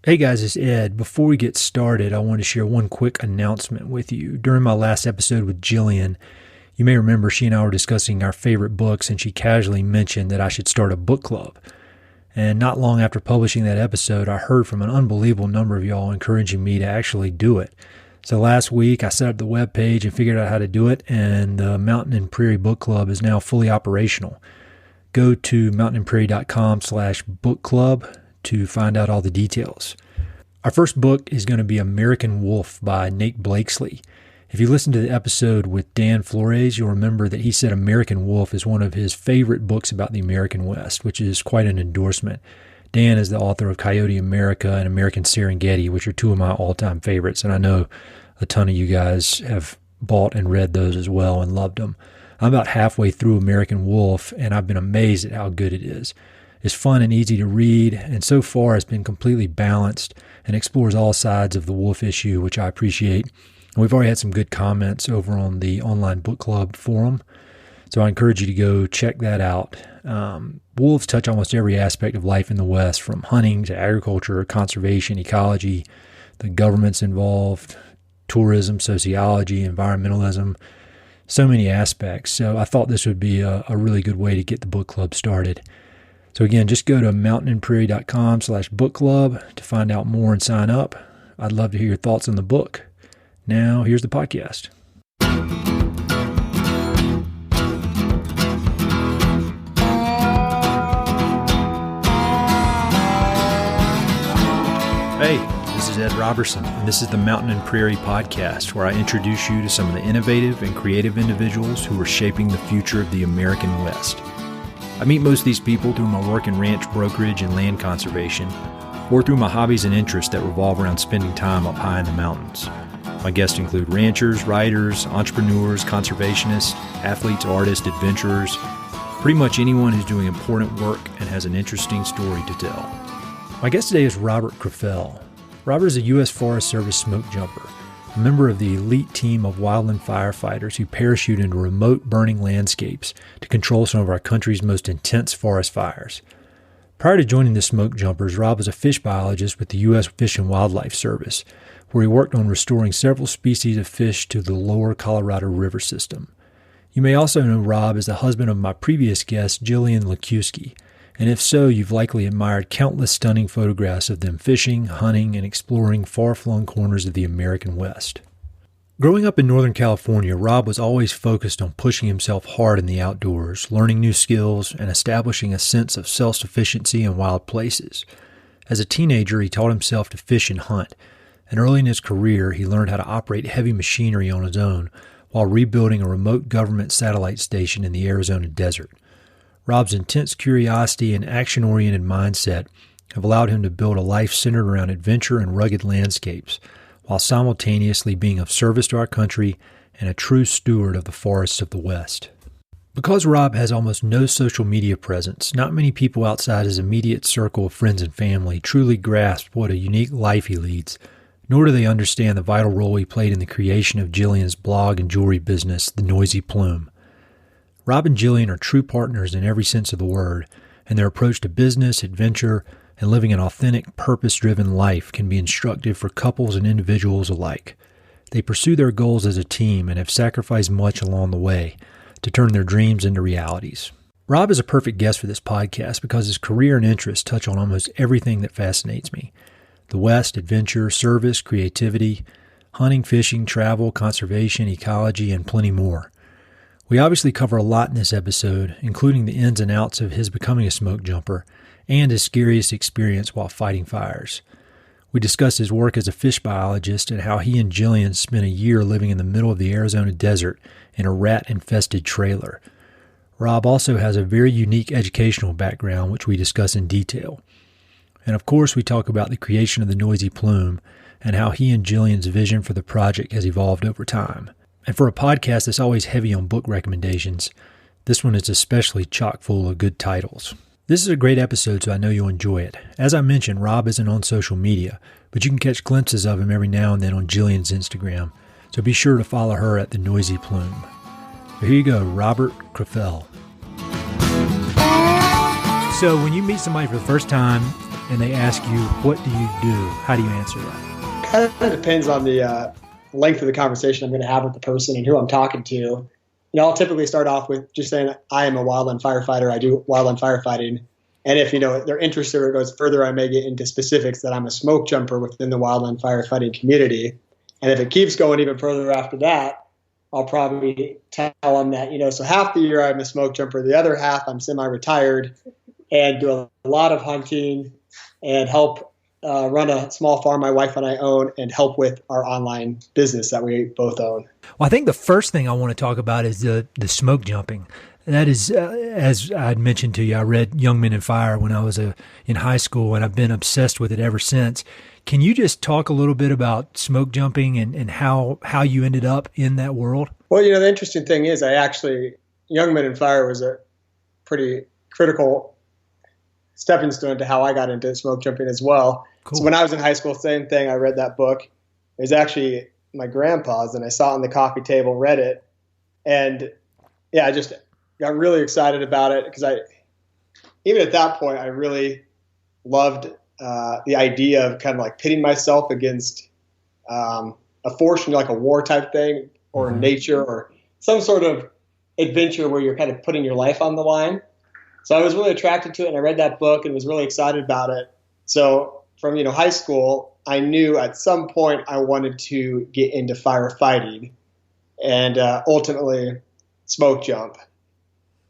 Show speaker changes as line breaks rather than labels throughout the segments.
Hey guys, it's Ed. Before we get started, I want to share one quick announcement with you. During my last episode with Jillian, you may remember she and I were discussing our favorite books, and she casually mentioned that I should start a book club. And not long after publishing that episode, I heard from an unbelievable number of y'all encouraging me to actually do it. So last week, I set up the webpage and figured out how to do it, and the Mountain and Prairie Book Club is now fully operational. Go to mountainandprairie.com/book club to find out all the details. Our first book is going to be American Wolf by Nate Blakesley. If you listen to the episode with Dan Flores, you'll remember that he said American Wolf is one of his favorite books about the American West, which is quite an endorsement. Dan is the author of Coyote America and American Serengeti, which are two of my all-time favorites, and I know a ton of you guys have bought and read those as well and loved them. I'm about halfway through American Wolf, and I've been amazed at how good it is. It's fun and easy to read, and so far it's been completely balanced and explores all sides of the wolf issue, which I appreciate. And we've already had some good comments over on the online book club forum, so I encourage you to go check that out. Wolves touch almost every aspect of life in the West, from hunting to agriculture, conservation, ecology, the government's involved, tourism, sociology, environmentalism, so many aspects. So I thought this would be a really good way to get the book club started. So again, just go to mountainandprairie.com/book club to find out more and sign up. I'd love to hear your thoughts on the book. Now, here's the podcast. Hey, this is Ed Robertson, and this is the Mountain and Prairie podcast, where I introduce you to some of the innovative and creative individuals who are shaping the future of the American West. I meet most of these people through my work in ranch brokerage and land conservation, or through my hobbies and interests that revolve around spending time up high in the mountains. My guests include ranchers, writers, entrepreneurs, conservationists, athletes, artists, adventurers, pretty much anyone who's doing important work and has an interesting story to tell. My guest today is Robert Krapfel. Robert is a U.S. Forest Service smokejumper, a member of the elite team of wildland firefighters who parachute into remote burning landscapes to control some of our country's most intense forest fires. Prior to joining the smokejumpers, Rob was a fish biologist with the U.S. Fish and Wildlife Service, where he worked on restoring several species of fish to the lower Colorado River system. You may also know Rob as the husband of my previous guest, Jillian Lukiwski, and if so, you've likely admired countless stunning photographs of them fishing, hunting, and exploring far-flung corners of the American West. Growing up in Northern California, Rob was always focused on pushing himself hard in the outdoors, learning new skills, and establishing a sense of self-sufficiency in wild places. As a teenager, he taught himself to fish and hunt, and early in his career, he learned how to operate heavy machinery on his own while rebuilding a remote government satellite station in the Arizona desert. Rob's intense curiosity and action-oriented mindset have allowed him to build a life centered around adventure and rugged landscapes, while simultaneously being of service to our country and a true steward of the forests of the West. Because Rob has almost no social media presence, not many people outside his immediate circle of friends and family truly grasp what a unique life he leads, nor do they understand the vital role he played in the creation of Jillian's blog and jewelry business, The Noisy Plume. Rob and Jillian are true partners in every sense of the word, and their approach to business, adventure, and living an authentic, purpose-driven life can be instructive for couples and individuals alike. They pursue their goals as a team and have sacrificed much along the way to turn their dreams into realities. Rob is a perfect guest for this podcast because his career and interests touch on almost everything that fascinates me: the West, adventure, service, creativity, hunting, fishing, travel, conservation, ecology, and plenty more. We obviously cover a lot in this episode, including the ins and outs of his becoming a smokejumper and his scariest experience while fighting fires. We discuss his work as a fish biologist and how he and Jillian spent a year living in the middle of the Arizona desert in a rat-infested trailer. Rob also has a very unique educational background, which we discuss in detail. And of course, we talk about the creation of the Noisy Plume and how he and Jillian's vision for the project has evolved over time. And for a podcast that's always heavy on book recommendations, this one is especially chock full of good titles. This is a great episode, so I know you'll enjoy it. As I mentioned, Rob isn't on social media, but you can catch glimpses of him every now and then on Jillian's Instagram, so be sure to follow her at The Noisy Plume. So here you go, Robert Krapfel. So when you meet somebody for the first time, and they ask you, what do you do? How do you answer that?
Kind of depends on the length of the conversation I'm going to have with the person and who I'm talking to. I'll typically start off with just saying, I am a wildland firefighter. I do wildland firefighting. And if, they're interested or it goes further, I may get into specifics that I'm a smoke jumper within the wildland firefighting community. And if it keeps going even further after that, I'll probably tell them that, so half the year I'm a smoke jumper, the other half I'm semi-retired and do a lot of hunting and help run a small farm my wife and I own and help with our online business that we both own.
Well, I think the first thing I want to talk about is the smoke jumping. That is, as I had mentioned to you, I read Young Men in Fire when I was in high school, and I've been obsessed with it ever since. Can you just talk a little bit about smoke jumping and how you ended up in that world?
Well, the interesting thing is Young Men in Fire was a pretty critical stepping stone to how I got into smoke jumping as well. Cool. So when I was in high school, same thing, I read that book. It was actually my grandpa's, and I saw it on the coffee table, read it, and I just got really excited about it because even at that point, I really loved the idea of kind of like pitting myself against a force, like a war type thing or nature or some sort of adventure where you're kind of putting your life on the line. So I was really attracted to it, and I read that book and was really excited about it. So from, high school, I knew at some point I wanted to get into firefighting and ultimately smoke jump.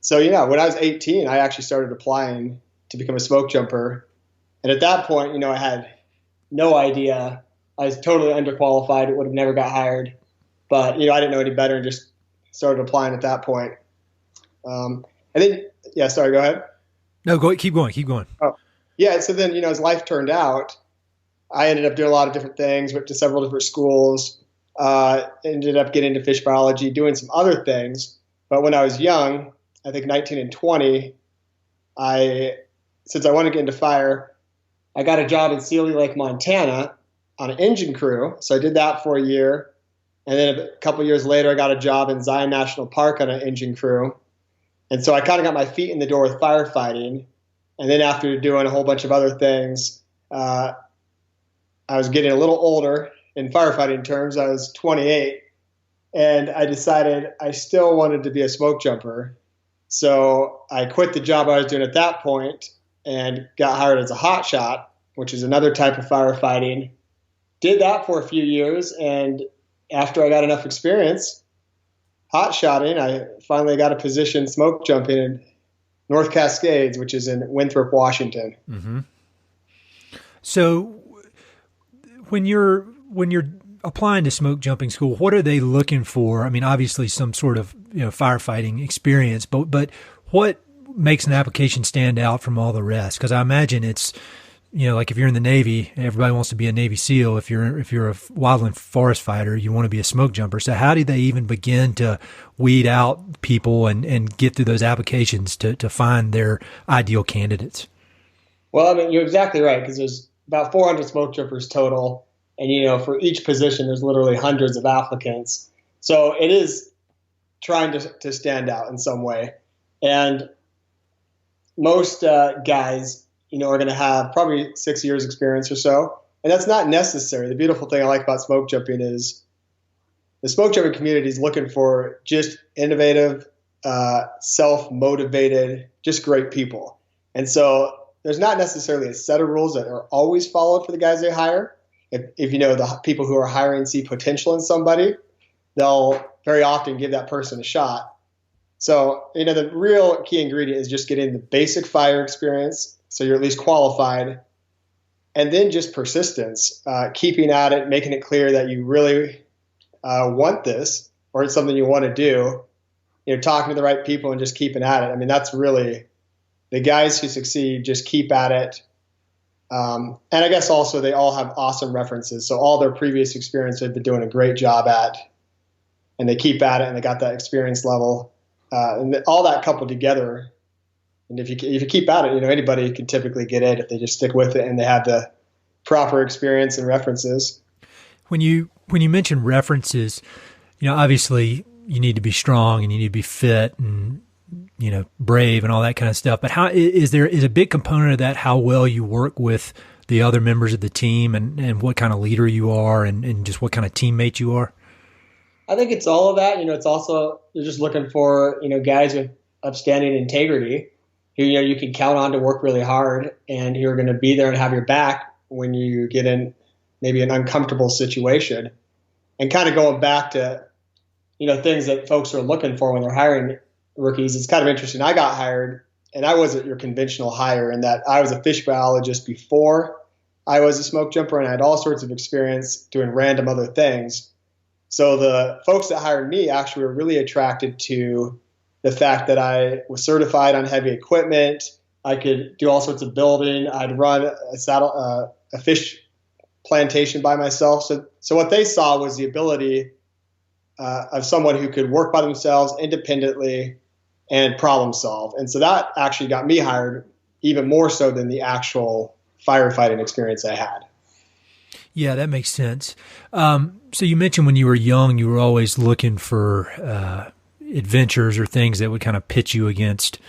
So, when I was 18, I actually started applying to become a smoke jumper. And at that point, I had no idea. I was totally underqualified. It would have never got hired. But, I didn't know any better and just started applying at that point. And then, sorry, go ahead.
No, keep going.
Oh, yeah. So then, as life turned out, I ended up doing a lot of different things, went to several different schools, ended up getting into fish biology, doing some other things. But when I was young, I think 19 and 20, since I wanted to get into fire, I got a job in Sealy Lake, Montana on an engine crew. So I did that for a year. And then a couple of years later, I got a job in Zion National Park on an engine crew. And so I kind of got my feet in the door with firefighting. And then after doing a whole bunch of other things, I was getting a little older in firefighting terms. I was 28. And I decided I still wanted to be a smoke jumper. So I quit the job I was doing at that point and got hired as a hot shot, which is another type of firefighting. Did that for a few years, and after I got enough experience hot shotting, I finally got a position smoke jumping in North Cascades, which is in Winthrop, Washington.
Mm-hmm. So when you're applying to smoke jumping school, what are they looking for? I mean, obviously some sort of, firefighting experience, but what makes an application stand out from all the rest? Because I imagine it's, like if you're in the Navy, everybody wants to be a Navy SEAL. If you're a wildland forest fighter, you want to be a smoke jumper. So how do they even begin to weed out people and get through those applications to find their ideal candidates?
Well, I mean, you're exactly right, because there's about 400 smoke jumpers total. And, for each position, there's literally hundreds of applicants. So it is trying to stand out in some way. And most guys, are going to have probably 6 years experience or so. And that's not necessary. The beautiful thing I like about smoke jumping is the smoke jumping community is looking for just innovative, self-motivated, just great people. And so there's not necessarily a set of rules that are always followed for the guys they hire. If the people who are hiring see potential in somebody, they'll very often give that person a shot. So, the real key ingredient is just getting the basic fire experience, so you're at least qualified, and then just persistence, keeping at it, making it clear that you really want this or it's something you want to do, talking to the right people and just keeping at it. I mean, that's really the guys who succeed, just keep at it. And I guess also they all have awesome references. So all their previous experience they've been doing a great job at, and they keep at it and they got that experience level. And all that coupled together. And if you keep at it, anybody can typically get it if they just stick with it and they have the proper experience and references.
When you mention references, obviously you need to be strong and you need to be fit and brave and all that kind of stuff. But how is a big component of that how well you work with the other members of the team and what kind of leader you are and just what kind of teammate you are?
I think it's all of that. It's also, you're just looking for, guys with upstanding integrity who, you can count on to work really hard and who are going to be there and have your back when you get in maybe an uncomfortable situation. And kind of going back to, things that folks are looking for when they're hiring rookies, it's kind of interesting. I got hired and I wasn't your conventional hire in that I was a fish biologist before I was a smoke jumper and I had all sorts of experience doing random other things. So the folks that hired me actually were really attracted to the fact that I was certified on heavy equipment. I could do all sorts of building. I'd run a fish plantation by myself. So what they saw was the ability of someone who could work by themselves independently and problem solve. And so that actually got me hired even more so than the actual firefighting experience I had.
Yeah, that makes sense. So you mentioned when you were young, you were always looking for adventures or things that would kind of pitch you against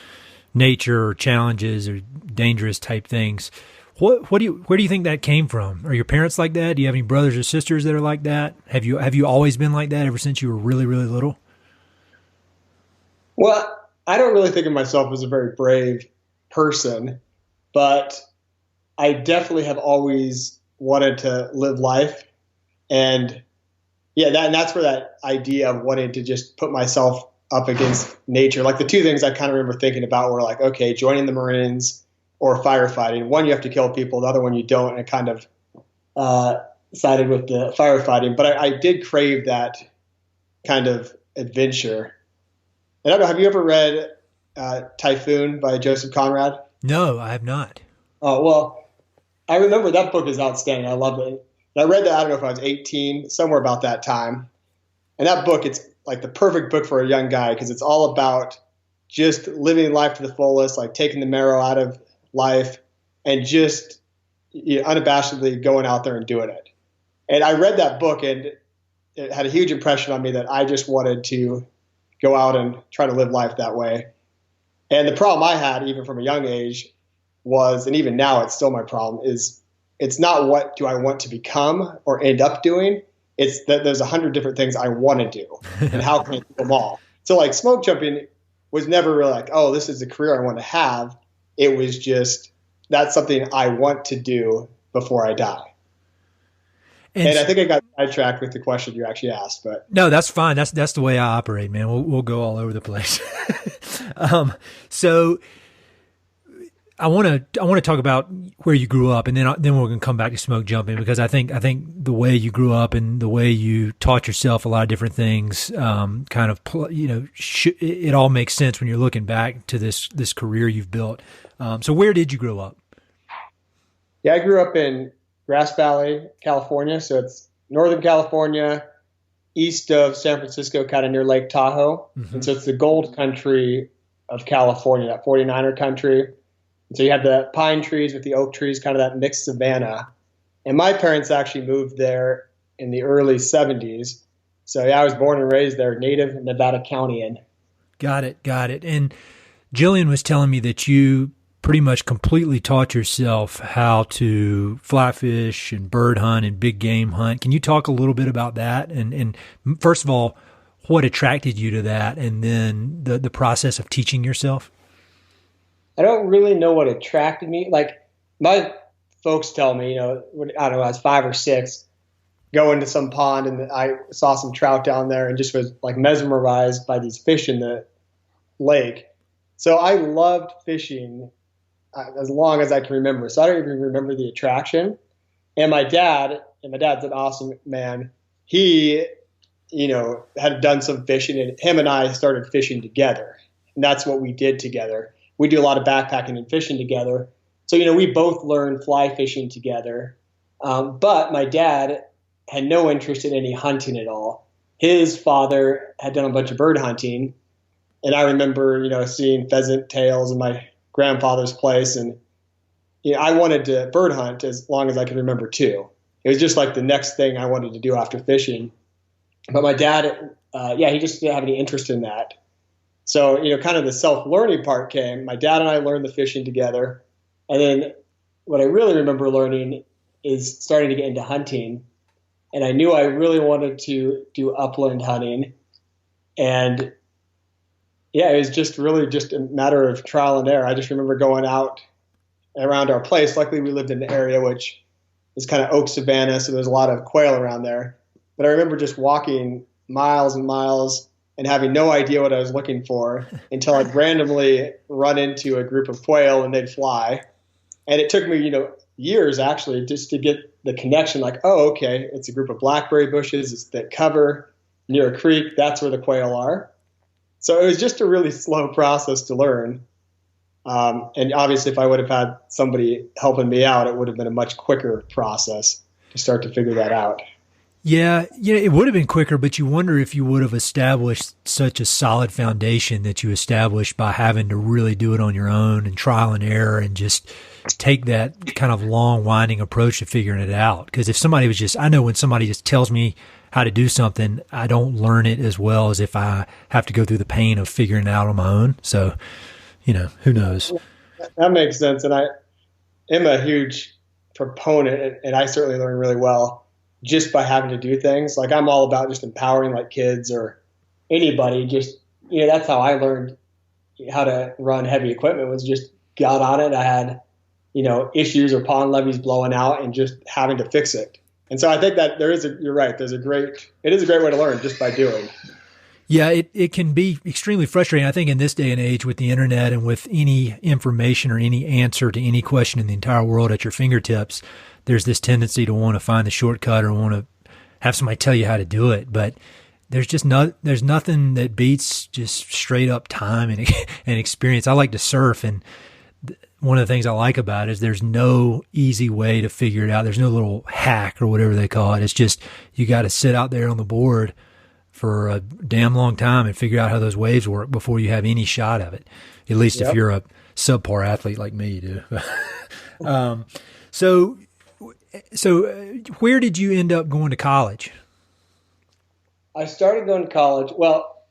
nature or challenges or dangerous type things. Where do you think that came from? Are your parents like that? Do you have any brothers or sisters that are like that? Have you always been like that ever since you were really, really little?
Well, I don't really think of myself as a very brave person, but I definitely have always wanted to live life. And that's where that idea of wanting to just put myself up against nature, like the two things I kind of remember thinking about were like, okay, joining the Marines or firefighting. One, you have to kill people. The other one, you don't. And I kind of sided with the firefighting. But I did crave that kind of adventure. And I don't know, have you ever read Typhoon by Joseph Conrad?
No, I have not.
Oh, well, I remember that book is outstanding. I love it. And I read that, I don't know if I was 18, somewhere about that time. And that book, it's like the perfect book for a young guy because it's all about just living life to the fullest, like taking the marrow out of life and just unabashedly going out there and doing it. And I read that book and it had a huge impression on me that I just wanted to go out and try to live life that way. And the problem I had, even from a young age, was, and even now it's still my problem, is it's not what do I want to become or end up doing. It's that there's 100 different things I want to do and how can I do them all? So like smoke jumping was never really like, oh, this is a career I want to have. It was just, that's something I want to do before I die. And I think I got sidetracked with the question you actually asked, but
no, that's fine. That's the way I operate, man. We'll go all over the place. So I want to talk about where you grew up, and then we're going to come back to smoke jumping because I think the way you grew up and the way you taught yourself a lot of different things, it all makes sense when you're looking back to this career you've built. So where did you grow up?
Yeah, I grew up in Grass Valley, California. So it's Northern California, east of San Francisco, kind of near Lake Tahoe. Mm-hmm. And so it's the gold country of California, that 49er country. And so you have the pine trees with the oak trees, kind of that mixed savanna. And my parents actually moved there in the early 70s. So yeah, I was born and raised there, native Nevada County-an.
Got it. And Jillian was telling me that you pretty much completely taught yourself how to fly fish and bird hunt and big game hunt. Can you talk a little bit about that? And first of all, what attracted you to that? And then the process of teaching yourself?
I don't really know what attracted me. Like my folks tell me, when, I don't know, I was 5 or 6, go into some pond and I saw some trout down there and just was like mesmerized by these fish in the lake. So I loved fishing as long as I can remember. So I don't even remember the attraction. And my dad's an awesome man. He, had done some fishing and him and I started fishing together. And that's what we did together. We do a lot of backpacking and fishing together. So, we both learned fly fishing together. But my dad had no interest in any hunting at all. His father had done a bunch of bird hunting. And I remember, seeing pheasant tails in my grandfather's place. And, I wanted to bird hunt as long as I could remember too. It was just like the next thing I wanted to do after fishing. But my dad, he just didn't have any interest in that. So, kind of the self-learning part came. My dad and I learned the fishing together. And then what I really remember learning is starting to get into hunting. And I knew I really wanted to do upland hunting. And yeah, it was just really just a matter of trial and error. I just remember going out around our place. Luckily, we lived in an area which is kind of oak savanna, so there's a lot of quail around there. But I remember just walking miles and miles and having no idea what I was looking for until I'd randomly run into a group of quail and they'd fly. And it took me, years actually just to get the connection, like, oh, okay, it's a group of blackberry bushes that cover near a creek. That's where the quail are. So it was just a really slow process to learn. And obviously, if I would have had somebody helping me out, it would have been a much quicker process to start to figure that out.
Yeah, it would have been quicker, but you wonder if you would have established such a solid foundation that you established by having to really do it on your own and trial and error and just take that kind of long, winding approach to figuring it out. Because if somebody I know when somebody just tells me how to do something, I don't learn it as well as if I have to go through the pain of figuring it out on my own. So, who knows?
That makes sense. And I am a huge proponent, and I certainly learn really well just by having to do things. Like, I'm all about just empowering like kids or anybody. Just, that's how I learned how to run heavy equipment, was just got on it. I had, issues or pond levees blowing out and just having to fix it. And so I think that you're right. It is a great way to learn just by doing.
Yeah, it can be extremely frustrating. I think in this day and age with the internet and with any information or any answer to any question in the entire world at your fingertips, there's this tendency to want to find the shortcut or want to have somebody tell you how to do it. But there's nothing that beats just straight up time and experience. I like to surf, and one of the things I like about it is there's no easy way to figure it out. There's no little hack or whatever they call it. It's just you got to sit out there on the board for a damn long time and figure out how those waves work before you have any shot of it. At least if you're a subpar athlete like me, you do. So where did you end up going to college?
I started going to college. Well,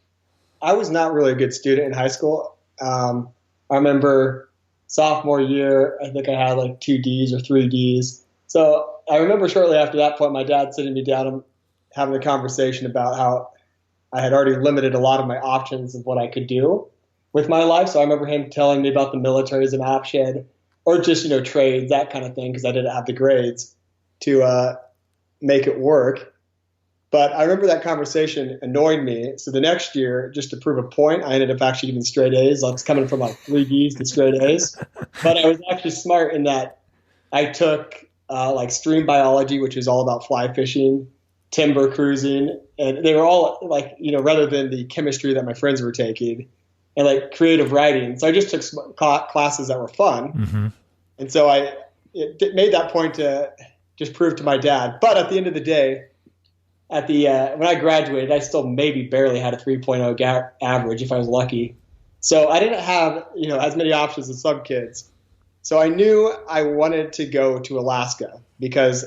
I was not really a good student in high school. I remember sophomore year, I think I had like 2 Ds or 3 Ds. So I remember shortly after that point, my dad sitting me down and having a conversation about how I had already limited a lot of my options of what I could do with my life. So I remember him telling me about the military as an option, or just, trades, that kind of thing, because I didn't have the grades to make it work. But I remember that conversation annoyed me. So the next year, just to prove a point, I ended up actually getting straight A's. I was coming from like 3 D's to straight A's. But I was actually smart in that I took like stream biology, which is all about fly fishing, timber cruising, and they were all like, rather than the chemistry that my friends were taking, and like creative writing. So I just took classes that were fun. Mm-hmm. And so I made that point to just prove to my dad. But at the end of the day, when I graduated, I still maybe barely had a 3.0 average if I was lucky. So I didn't have, as many options as some kids. So I knew I wanted to go to Alaska because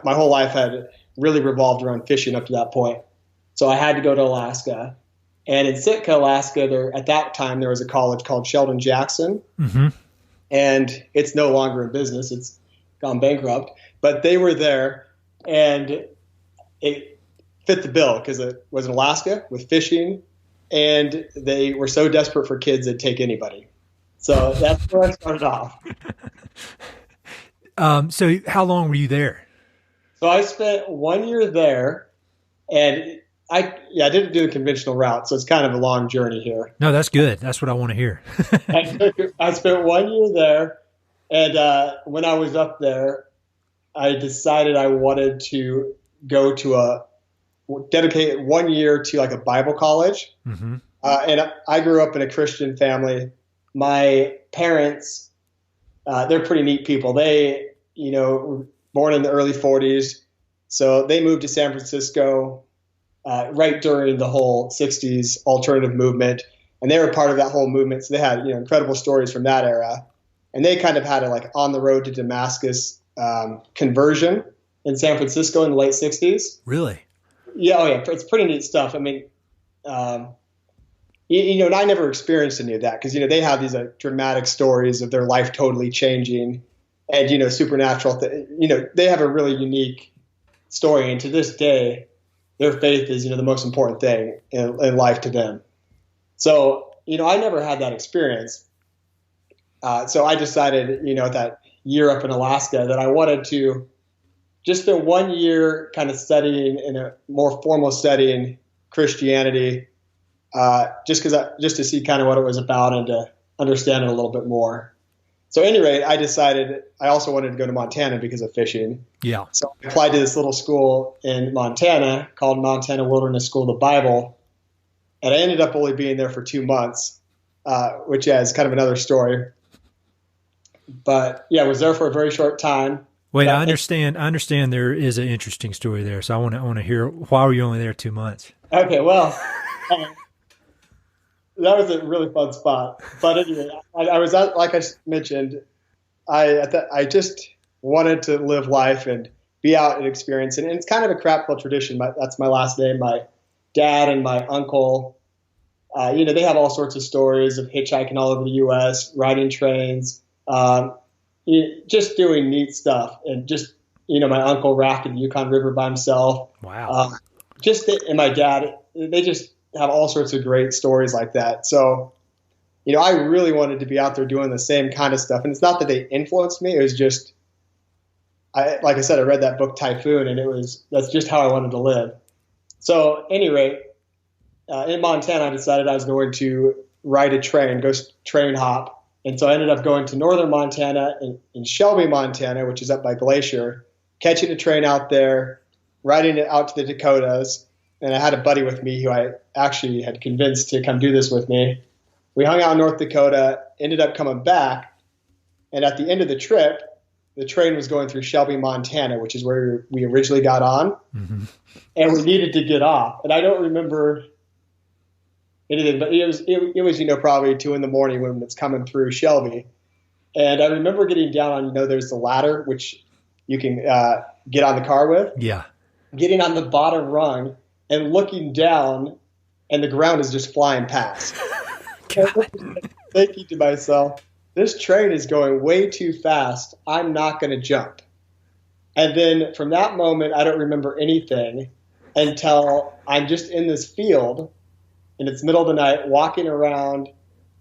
my whole life had really revolved around fishing up to that point. So I had to go to Alaska. And in Sitka, Alaska, at that time, there was a college called Sheldon Jackson. Mm-hmm. And it's no longer in business. It's gone bankrupt. But they were there, and it fit the bill because it was in Alaska with fishing, and they were so desperate for kids they'd take anybody. So that's where I started off.
So how long were you there?
So I spent 1 year there, and I didn't do the conventional route, so it's kind of a long journey here.
No, that's good. That's what I want to hear.
I spent 1 year there, and when I was up there, I decided I wanted to go to dedicate 1 year to like a Bible college. Mm-hmm. And I grew up in a Christian family. My parents, they're pretty neat people. They, were born in the early 40s. So they moved to San Francisco right during the whole 60s alternative movement. And they were part of that whole movement. So they had, incredible stories from that era. And they kind of had a like on the road to Damascus conversion in San Francisco in the late 60s.
Really?
Yeah. Oh yeah. It's pretty neat stuff. I mean, and I never experienced any of that because, they have these dramatic stories of their life totally changing and, supernatural. They have a really unique story. And to this day, their faith is, the most important thing in life to them. So, I never had that experience. So I decided, that year up in Alaska that I wanted to just spend 1 year kind of studying in a more formal setting Christianity, just to see kind of what it was about and to understand it a little bit more. So at any rate, I decided I also wanted to go to Montana because of fishing.
Yeah.
So I applied to this little school in Montana called Montana Wilderness School of the Bible. And I ended up only being there for 2 months, which is kind of another story. But yeah, I was there for a very short time.
Wait, I understand there is an interesting story there. So I want to hear, why were you only there 2 months?
Okay, well, that was a really fun spot. But anyway, I was at, like I mentioned, I just wanted to live life and be out and experience it. And it's kind of a Krapfel tradition. That's my last name. My dad and my uncle, they have all sorts of stories of hitchhiking all over the U.S., riding trains, just doing neat stuff. And just, my uncle rafted the Yukon River by himself.
Wow.
And my dad, they just have all sorts of great stories like that. So, I really wanted to be out there doing the same kind of stuff. And it's not that they influenced me. It was just, like I said, I read that book Typhoon, and that's just how I wanted to live. So, at any rate, in Montana, I decided I was going to ride a train, go train hop. And so I ended up going to northern Montana in Shelby, Montana, which is up by Glacier, catching a train out there, riding it out to the Dakotas. And I had a buddy with me who I actually had convinced to come do this with me. We hung out in North Dakota, ended up coming back. And at the end of the trip, the train was going through Shelby, Montana, which is where we originally got on. Mm-hmm. And we needed to get off. And I don't remember anything, but it was probably 2 a.m. when it's coming through Shelby. And I remember getting down on, there's the ladder, which you can get on the car with.
Yeah.
Getting on the bottom rung and looking down, and the ground is just flying past. Thinking to myself, this train is going way too fast. I'm not going to jump. And then from that moment, I don't remember anything until I'm just in this field, and it's middle of the night, walking around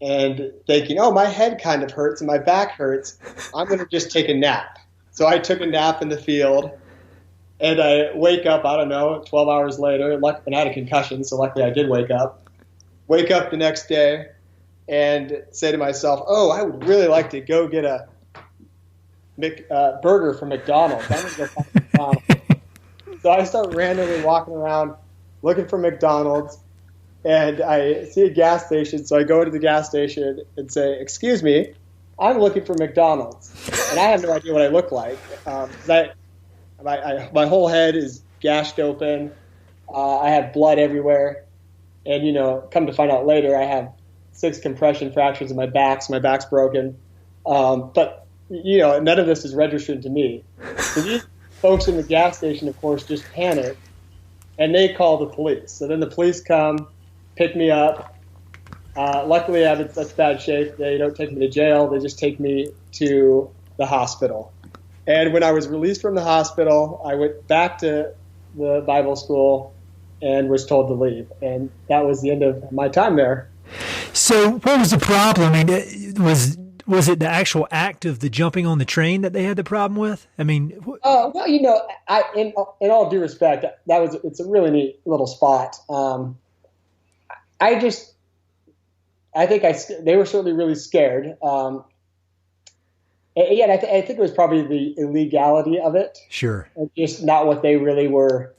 and thinking, oh, my head kind of hurts and my back hurts. I'm going to just take a nap. So I took a nap in the field, and I wake up, 12 hours later, and I had a concussion, so luckily I did wake up. Wake up the next day and say to myself, oh, I would really like to go get a burger from McDonald's. I'm going to go find McDonald's. So I start randomly walking around looking for McDonald's, and I see a gas station. So I go into the gas station and say, excuse me, I'm looking for McDonald's. And I have no idea what I look like. My whole head is gashed open. I have blood everywhere. And, come to find out later, I have 6 compression fractures in my back, so my back's broken. But, none of this is registered to me. So these folks in the gas station, of course, just panic, and they call the police. So then the police come, pick me up. Luckily, I'm in such bad shape, they don't take me to jail. They just take me to the hospital. And when I was released from the hospital, I went back to the Bible school and was told to leave. And that was the end of my time there.
So what was the problem? I mean, was it the actual act of the jumping on the train that they had the problem with? I mean,
well, in all due respect, it's a really neat little spot. I think they were certainly really scared. I think it was probably the illegality of it.
Sure.
Just not what they really were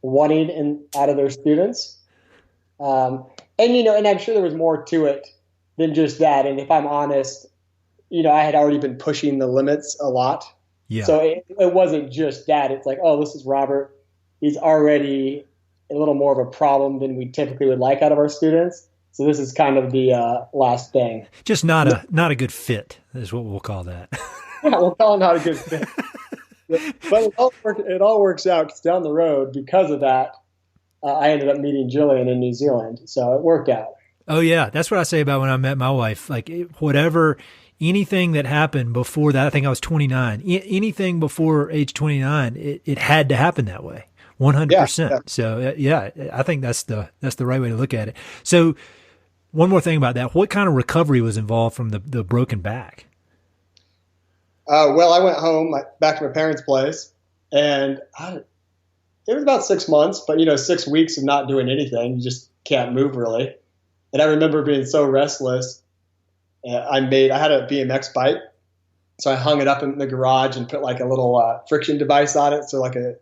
wanting out of their students. And I'm sure there was more to it than just that. And if I'm honest, I had already been pushing the limits a lot.
Yeah.
So it wasn't just that. It's like, oh, this is Robert. He's already a little more of a problem than we typically would like out of our students. So this is kind of the last thing.
Just not a good fit is what we'll call that.
Yeah, we'll call it not a good fit. But it all works out, 'cause down the road, because of that, I ended up meeting Jillian in New Zealand. So it worked out.
Oh yeah. That's what I say about when I met my wife. Like anything that happened before that, I think I was 29, anything before age 29, it had to happen that way. 100%.
Yeah.
So yeah, I think that's the right way to look at it. So one more thing about that. What kind of recovery was involved from the broken back?
Well, I went home back to my parents' place, and it was about 6 months, but 6 weeks of not doing anything, you just can't move really. And I remember being so restless. I had a BMX bike, so I hung it up in the garage and put like a little friction device on it, so like a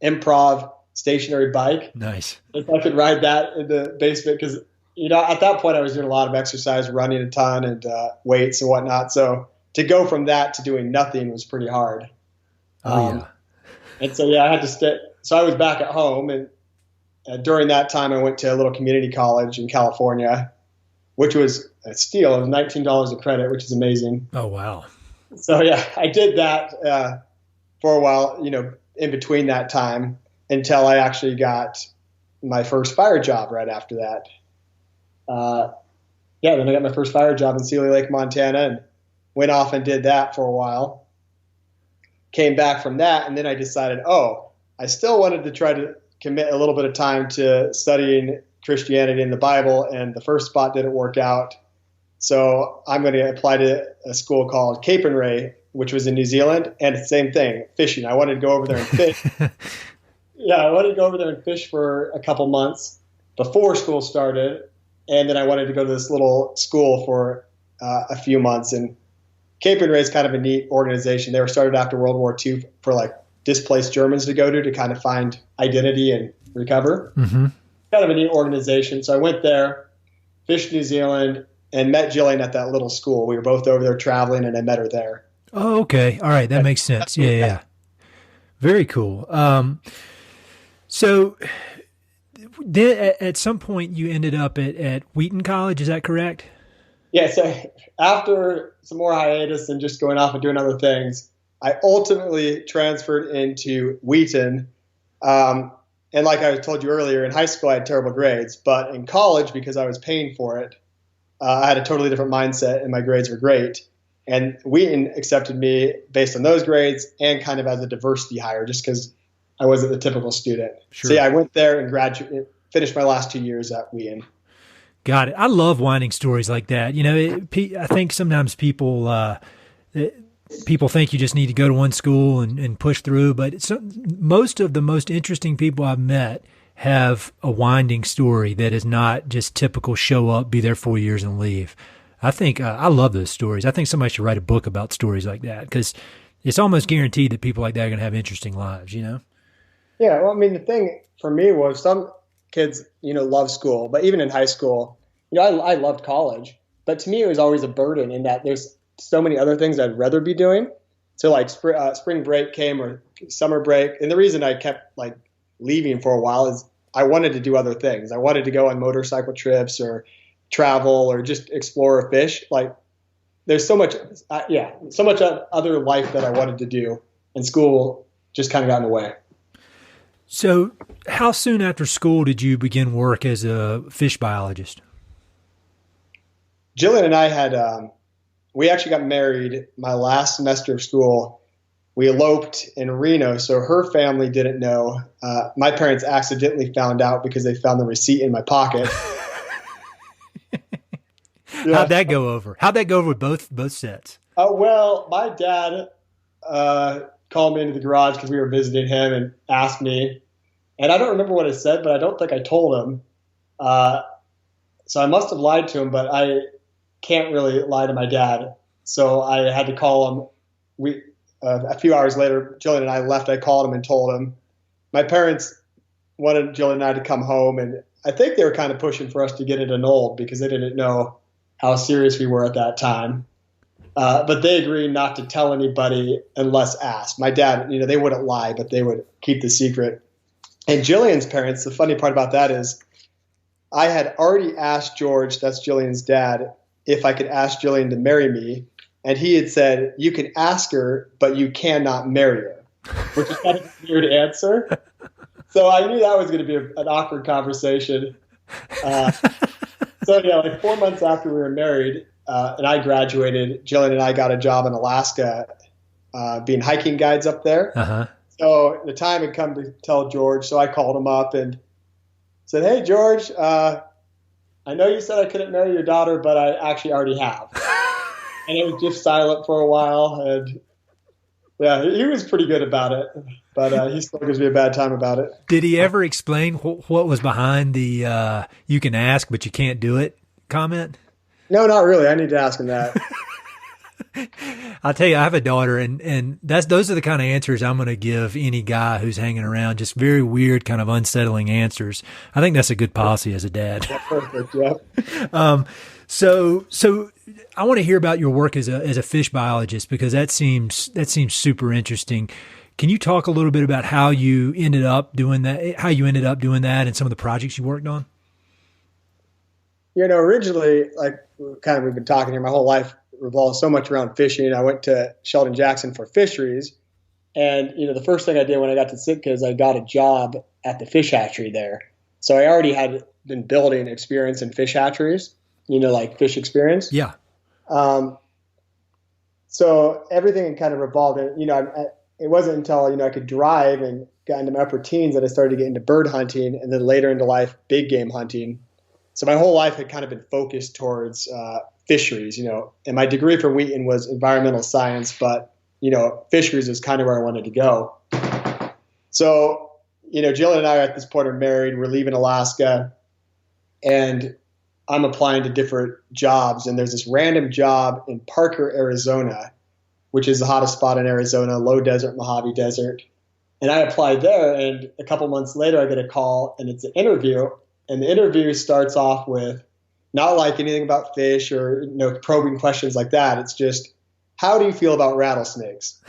improv stationary bike.
Nice.
If I could ride that in the basement, because at that point I was doing a lot of exercise, running a ton, and weights and whatnot. So to go from that to doing nothing was pretty hard.
Yeah.
And so I had to stay. So I was back at home, and during that time I went to a little community college in California, which was a steal. It was $19 a credit, which is amazing.
Oh wow.
So I did that for a while, in between that time, until I actually got my first fire job right after that. Then I got my first fire job in Sealy Lake, Montana, and went off and did that for a while. Came back from that, and then I decided, I still wanted to try to commit a little bit of time to studying Christianity and the Bible, and the first spot didn't work out. So I'm going to apply to a school called Cape and Ray, which was in New Zealand, and the same thing, fishing. I wanted to go over there and fish. I wanted to go over there and fish for a couple months before school started, and then I wanted to go to this little school for a few months. And Cape and Ray is kind of a neat organization. They were started after World War II for like displaced Germans to go to kind of find identity and recover.
Mm-hmm.
Kind of a neat organization. So I went there, fished New Zealand, and met Jillian at that little school. We were both over there traveling, and I met her there.
Oh, okay. All right. That makes sense. Yeah. Very cool. So then at some point you ended up at Wheaton College. Is that correct?
Yeah. So after some more hiatus and just going off and doing other things, I ultimately transferred into Wheaton. And like I told you earlier, in high school I had terrible grades, but in college, because I was paying for it, I had a totally different mindset, and my grades were great. And Wheaton accepted me based on those grades and kind of as a diversity hire, just because I wasn't the typical student.
Sure.
So I went there and finished my last 2 years at Wheaton.
Got it. I love winding stories like that. I think sometimes people think you just need to go to one school and push through, but most of the most interesting people I've met have a winding story that is not just typical show up, be there 4 years and leave. I think I love those stories. I think somebody should write a book about stories like that, because it's almost guaranteed that people like that are going to have interesting lives, Yeah,
well, I mean, the thing for me was some kids, love school, but even in high school, I loved college, but to me it was always a burden in that there's so many other things I'd rather be doing. So like spring break came, or summer break. And the reason I kept like leaving for a while is I wanted to do other things. I wanted to go on motorcycle trips or travel or just explore or fish. Like there's so much other life that I wanted to do, and school just kind of got in the way.
So how soon after school did you begin work as a fish biologist?
Jillian and I we actually got married my last semester of school. We eloped in Reno, so her family didn't know. My parents accidentally found out because they found the receipt in my pocket.
How'd that go over? How'd that go over with both sets?
Well, my dad called me into the garage because we were visiting him and asked me. And I don't remember what I said, but I don't think I told him. So I must have lied to him, but I can't really lie to my dad. So I had to call him. A few hours later, Jillian and I left. I called him and told him. My parents wanted Jillian and I to come home, and I think they were kind of pushing for us to get it annulled because they didn't know how serious we were at that time. But they agreed not to tell anybody unless asked. My dad, they wouldn't lie, but they would keep the secret. And Jillian's parents, the funny part about that is I had already asked George, that's Jillian's dad, if I could ask Jillian to marry me. And he had said, you can ask her, but you cannot marry her, which is kind of a weird answer. So I knew that was going to be an awkward conversation. So yeah, like 4 months after we were married, and I graduated, Jillian and I got a job in Alaska, being hiking guides up there.
Uh-huh.
So the time had come to tell George. So I called him up and said, "Hey, George, I know you said I couldn't marry your daughter, but I actually already have." And it was just silent for a while. And yeah, he was pretty good about it, but he still gives me a bad time about it.
Did he ever explain what was behind the "you can ask, but you can't do it" comment?
No, not really. I need to ask him that.
I'll tell you, I have a daughter, and those are the kind of answers I'm going to give any guy who's hanging around. Just very weird, kind of unsettling answers. I think that's a good policy as a dad.
Yeah, perfect. Yeah.
So I want to hear about your work as a fish biologist, because that seems super interesting. Can you talk a little bit about how you ended up doing that, and some of the projects you worked on?
Originally, like we've been talking here, my whole life revolves so much around fishing. I went to Sheldon Jackson for fisheries. And, the first thing I did when I got to Sitka is I got a job at the fish hatchery there. So I already had been building experience in fish hatcheries, like fish experience.
Yeah.
So everything kind of revolved in, it wasn't until, I could drive and got into my upper teens that I started to get into bird hunting, and then later into life, big game hunting. So my whole life had kind of been focused towards fisheries, and my degree from Wheaton was environmental science, but, fisheries is kind of where I wanted to go. So, Jillian and I at this point are married. We're leaving Alaska, and I'm applying to different jobs. And there's this random job in Parker, Arizona, which is the hottest spot in Arizona, low desert, Mojave Desert. And I applied there, and a couple months later I get a call, and it's an interview. And the interview starts off with not like anything about fish or probing questions like that. It's just, how do you feel about rattlesnakes?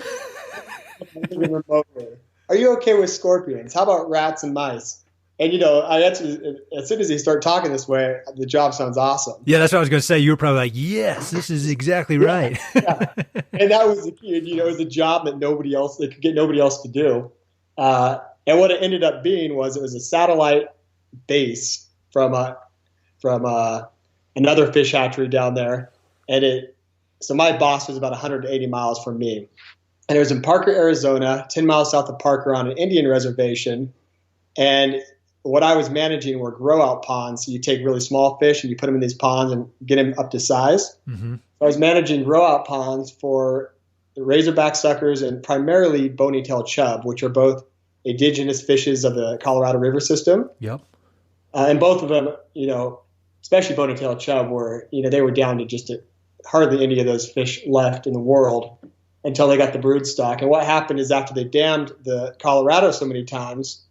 Are you okay with scorpions? How about rats and mice? And I answered, as soon as he started talking this way, the job sounds awesome.
Yeah, that's what I was going to say. You were probably like, yes, this is exactly right.
Yeah. And that was the key. It was a job that they could get nobody else to do. And what it ended up being was it was a satellite base from another fish hatchery down there. And so my boss was about 180 miles from me. And it was in Parker, Arizona, 10 miles south of Parker on an Indian reservation. And what I was managing were grow out ponds. So you take really small fish and you put them in these ponds and get them up to size. Mm-hmm. So I was managing grow out ponds for the razorback suckers and primarily bony-tailed chub, which are both indigenous fishes of the Colorado River system.
Yep.
And both of them, especially bony-tailed chub, they were down to just hardly any of those fish left in the world until they got the brood stock. And what happened is after they dammed the Colorado so many times,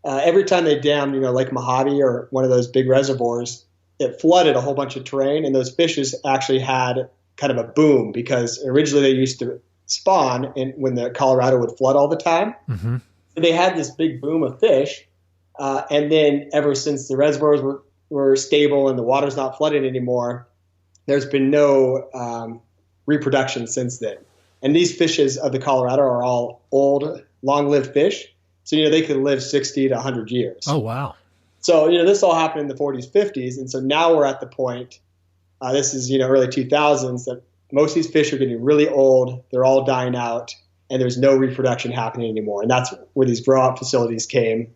every time they dammed, Lake Mojave or one of those big reservoirs, it flooded a whole bunch of terrain, and those fishes actually had kind of a boom because originally they used to spawn when the Colorado would flood all the time. Mm-hmm. So they had this big boom of fish, and then ever since the reservoirs were stable and the water's not flooding anymore, there's been no reproduction since then. And these fishes of the Colorado are all old, long-lived fish. So, they could live 60 to 100 years.
Oh, wow.
So, this all happened in the 40s, 50s. And so now we're at the point, this is, early 2000s, that most of these fish are getting really old. They're all dying out, and there's no reproduction happening anymore. And that's where these grow-out facilities came.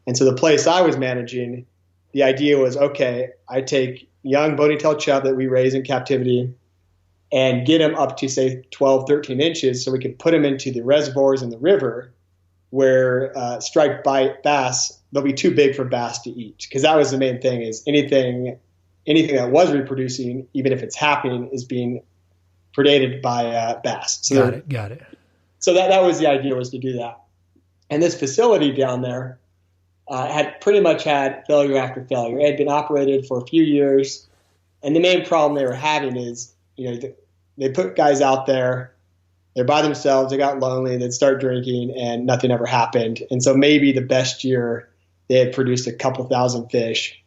And so the place I was managing, the idea was, okay, I take young bony-tailed chub that we raise in captivity and get them up to, say, 12, 13 inches so we can put them into the reservoirs in the river where striped bass, they'll be too big for bass to eat. Because that was the main thing, is anything that was reproducing, even if it's happening, is being predated by bass. So
Got it.
So that was the idea, was to do that. And this facility down there had pretty much had failure after failure. It had been operated for a few years. And the main problem they were having is, they put guys out there, they're by themselves, they got lonely, they'd start drinking, and nothing ever happened. And so maybe the best year they had produced a couple thousand fish,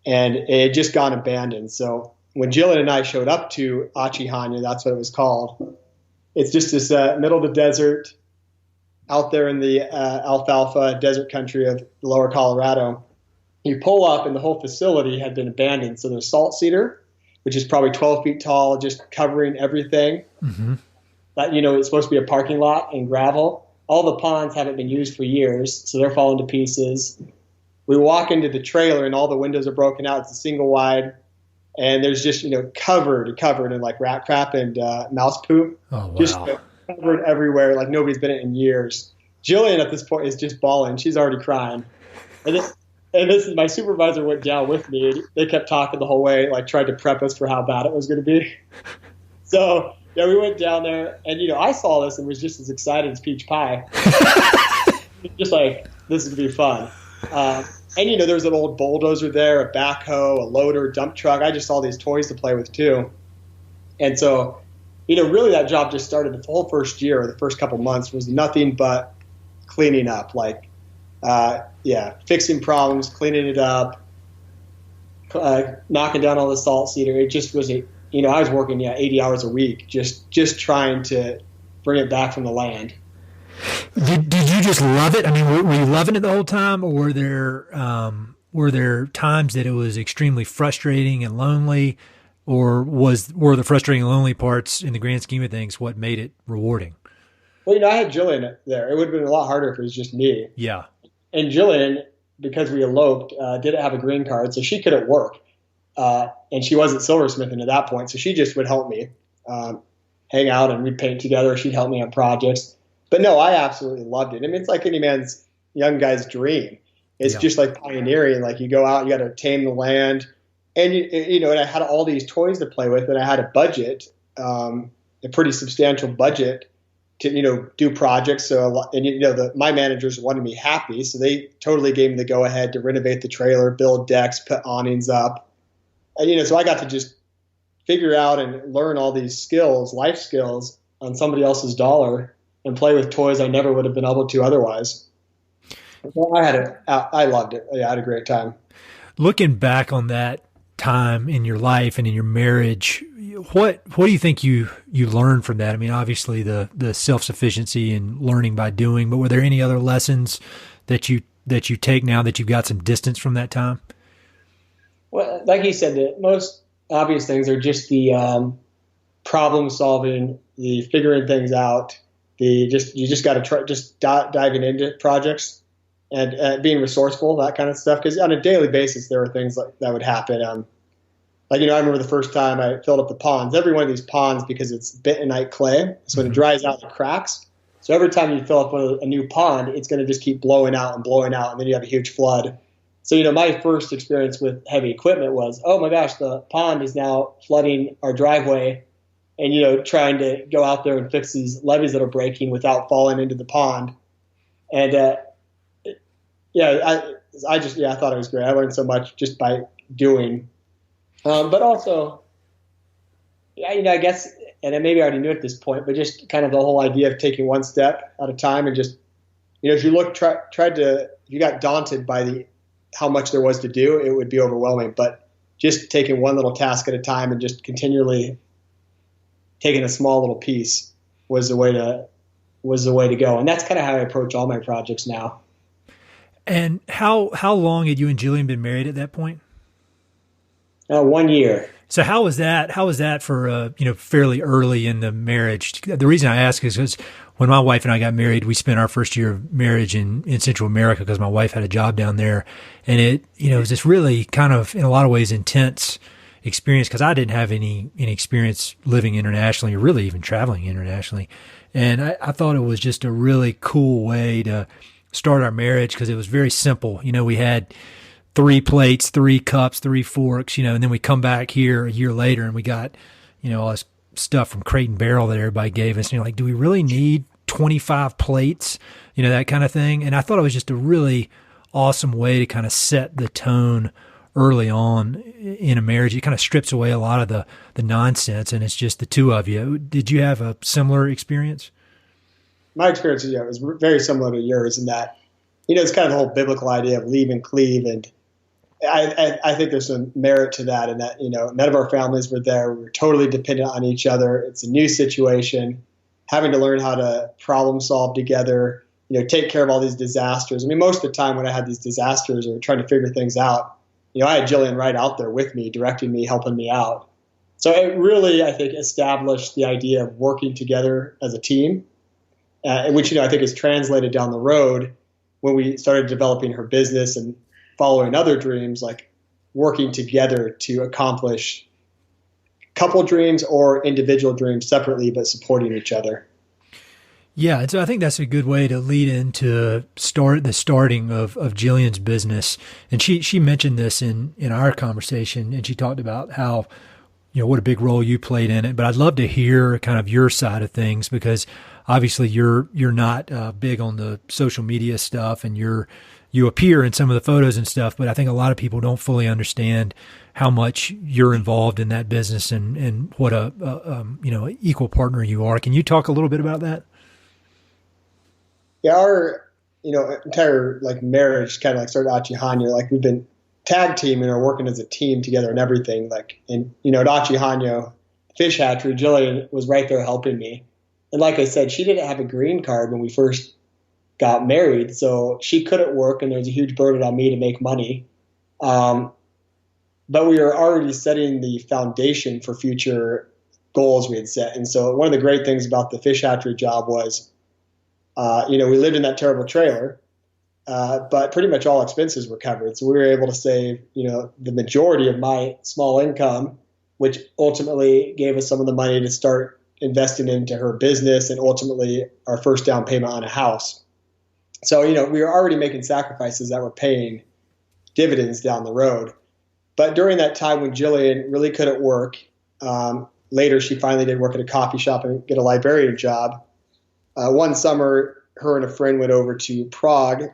and it had just gone abandoned. So when Jillian and I showed up to Achihanya, that's what it was called, it's just this middle of the desert out there in the alfalfa desert country of lower Colorado. You pull up and the whole facility had been abandoned. So there's salt cedar, which is probably 12 feet tall, just covering everything.
Mm-hmm.
That, it's supposed to be a parking lot and gravel. All the ponds haven't been used for years, so they're falling to pieces. We walk into the trailer and all the windows are broken out. It's a single wide, and there's just, covered in like rat crap and mouse poop.
Oh, wow.
Just covered everywhere, like nobody's been in it in years. Jillian at this point is just bawling. She's already crying. And this is my supervisor went down with me. And they kept talking the whole way, like tried to prep us for how bad it was going to be. So yeah, we went down there, and I saw this and was just as excited as peach pie. Just like, this is gonna be fun. And there was an old bulldozer there, a backhoe, a loader, dump truck. I just saw these toys to play with too. And so, really that job just started. The whole first year, or the first couple months, was nothing but cleaning up, like fixing problems, cleaning it up, knocking down all the salt cedar. It just was I was working 80 hours a week, just trying to bring it back from the land.
Did you just love it? I mean, were you loving it the whole time, or were there times that it was extremely frustrating and lonely, or were the frustrating and lonely parts, in the grand scheme of things, what made it rewarding?
Well, I had Jillian there. It would have been a lot harder if it was just me.
Yeah. And
Jillian, because we eloped, didn't have a green card, so she couldn't work. And she wasn't silversmithing at that point, so she just would help me hang out, and we'd paint together. She'd help me on projects. But no, I absolutely loved it. I mean, it's like any young guy's dream. It's just like pioneering. Like, you go out, you got to tame the land, and and I had all these toys to play with, and I had a budget, a pretty substantial budget to do projects. So, and my managers wanted me happy, so they totally gave me the go ahead to renovate the trailer, build decks, put awnings up, and so I got to just figure out and learn all these skills, life skills, on somebody else's dollar, and play with toys I never would have been able to otherwise. I loved it. Yeah, I had a great time.
Looking back on that time in your life and in your marriage, what do you think you learned from that? I mean, obviously the self-sufficiency and learning by doing, but were there any other lessons that you take now that you've got some distance from that time?
Well, like you said, the most obvious things are just the problem solving, the figuring things out, you just got to try diving into projects and being resourceful, that kind of stuff. Because on a daily basis, there were things like that would happen. I remember the first time I filled up the ponds. Every one of these ponds, because it's bentonite clay, so when it dries out, it cracks. So every time you fill up a new pond, it's going to just keep blowing out, and then you have a huge flood. So, my first experience with heavy equipment was, oh my gosh, the pond is now flooding our driveway, and, trying to go out there and fix these levees that are breaking without falling into the pond. And, I thought it was great. I learned so much just by doing. But also, I guess, and maybe I already knew at this point, but just kind of the whole idea of taking one step at a time, and just, if you if you got daunted by how much there was to do, it would be overwhelming. But just taking one little task at a time and just continually taking a small little piece was the way to go. And that's kind of how I approach all my projects now.
And how long had you and Jillian been married at that point?
1 year.
So how was that for, fairly early in the marriage? The reason I ask is because when my wife and I got married, we spent our first year of marriage in Central America because my wife had a job down there. And it was this really kind of, in a lot of ways, intense experience because I didn't have any experience living internationally or really even traveling internationally. And I thought it was just a really cool way to start our marriage because it was very simple. We had 3 plates, 3 cups, 3 forks, and then we come back here a year later and we got, all this stuff from Crate and Barrel that everybody gave us. And you're like, do we really need 25 plates? That kind of thing. And I thought it was just a really awesome way to kind of set the tone early on in a marriage. It kind of strips away a lot of the nonsense and it's just the two of you. Did you have a similar experience?
My experience, was very similar to yours in that, it's kind of the whole biblical idea of leave and cleave. And I think there's some merit to that in that, none of our families were there. We were totally dependent on each other. It's a new situation, having to learn how to problem solve together, take care of all these disasters. I mean, most of the time when I had these disasters or trying to figure things out, I had Jillian right out there with me, directing me, helping me out. So it really, I think, established the idea of working together as a team, which, I think is translated down the road when we started developing her business and following other dreams, like working together to accomplish couple dreams or individual dreams separately, but supporting each other.
Yeah, and so I think that's a good way to lead into the starting of Jillian's business. And she mentioned this in our conversation, and she talked about how, what a big role you played in it. But I'd love to hear kind of your side of things, because obviously you're not big on the social media stuff, and you appear in some of the photos and stuff, but I think a lot of people don't fully understand how much you're involved in that business and what a equal partner you are. Can you talk a little bit about that?
Yeah, our entire marriage kind of started Achihano. We've been tag teaming or working as a team together and everything. At Achihano Fish Hatchery, Jillian was right there helping me. And like I said, she didn't have a green card when we first got married, so she couldn't work, and there was a huge burden on me to make money. But we were already setting the foundation for future goals we had set. And so one of the great things about the fish hatchery job was, we lived in that terrible trailer, but pretty much all expenses were covered. So we were able to save, the majority of my small income, which ultimately gave us some of the money to start investing into her business and ultimately our first down payment on a house. So, we were already making sacrifices that were paying dividends down the road. But during that time when Jillian really couldn't work, later she finally did work at a coffee shop and get a librarian job. One summer, her and a friend went over to Prague,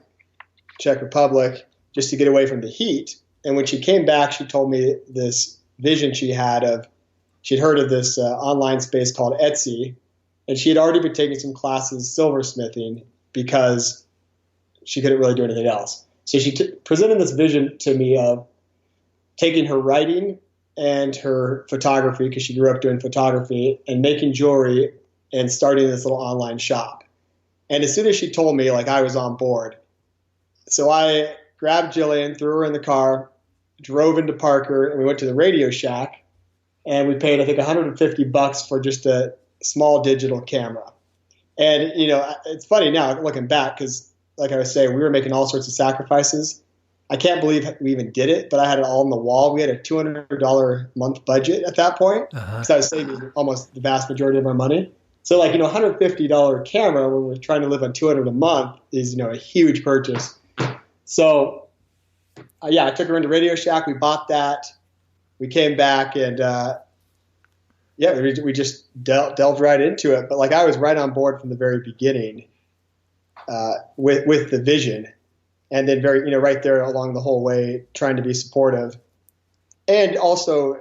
Czech Republic, just to get away from the heat. And when she came back, she told me this vision she'd heard of this online space called Etsy, and she had already been taking some classes silversmithing because she couldn't really do anything else. So she presented this vision to me of taking her writing and her photography, because she grew up doing photography, and making jewelry and starting this little online shop. And as soon as she told me, I was on board. So I grabbed Jillian, threw her in the car, drove into Parker, and we went to the Radio Shack, and we paid, I think, $150 for just a small digital camera. And, it's funny now looking back, because like I was saying, we were making all sorts of sacrifices. I can't believe we even did it, but I had it all on the wall. We had a $200 a month budget at that point, because I was saving almost the vast majority of our money. So $150 camera when we're trying to live on $200 a month is, a huge purchase. So I took her into Radio Shack. We bought that. We came back and, we just delved right into it. But I was right on board from the very beginning with the vision, and then right there along the whole way, trying to be supportive, and also,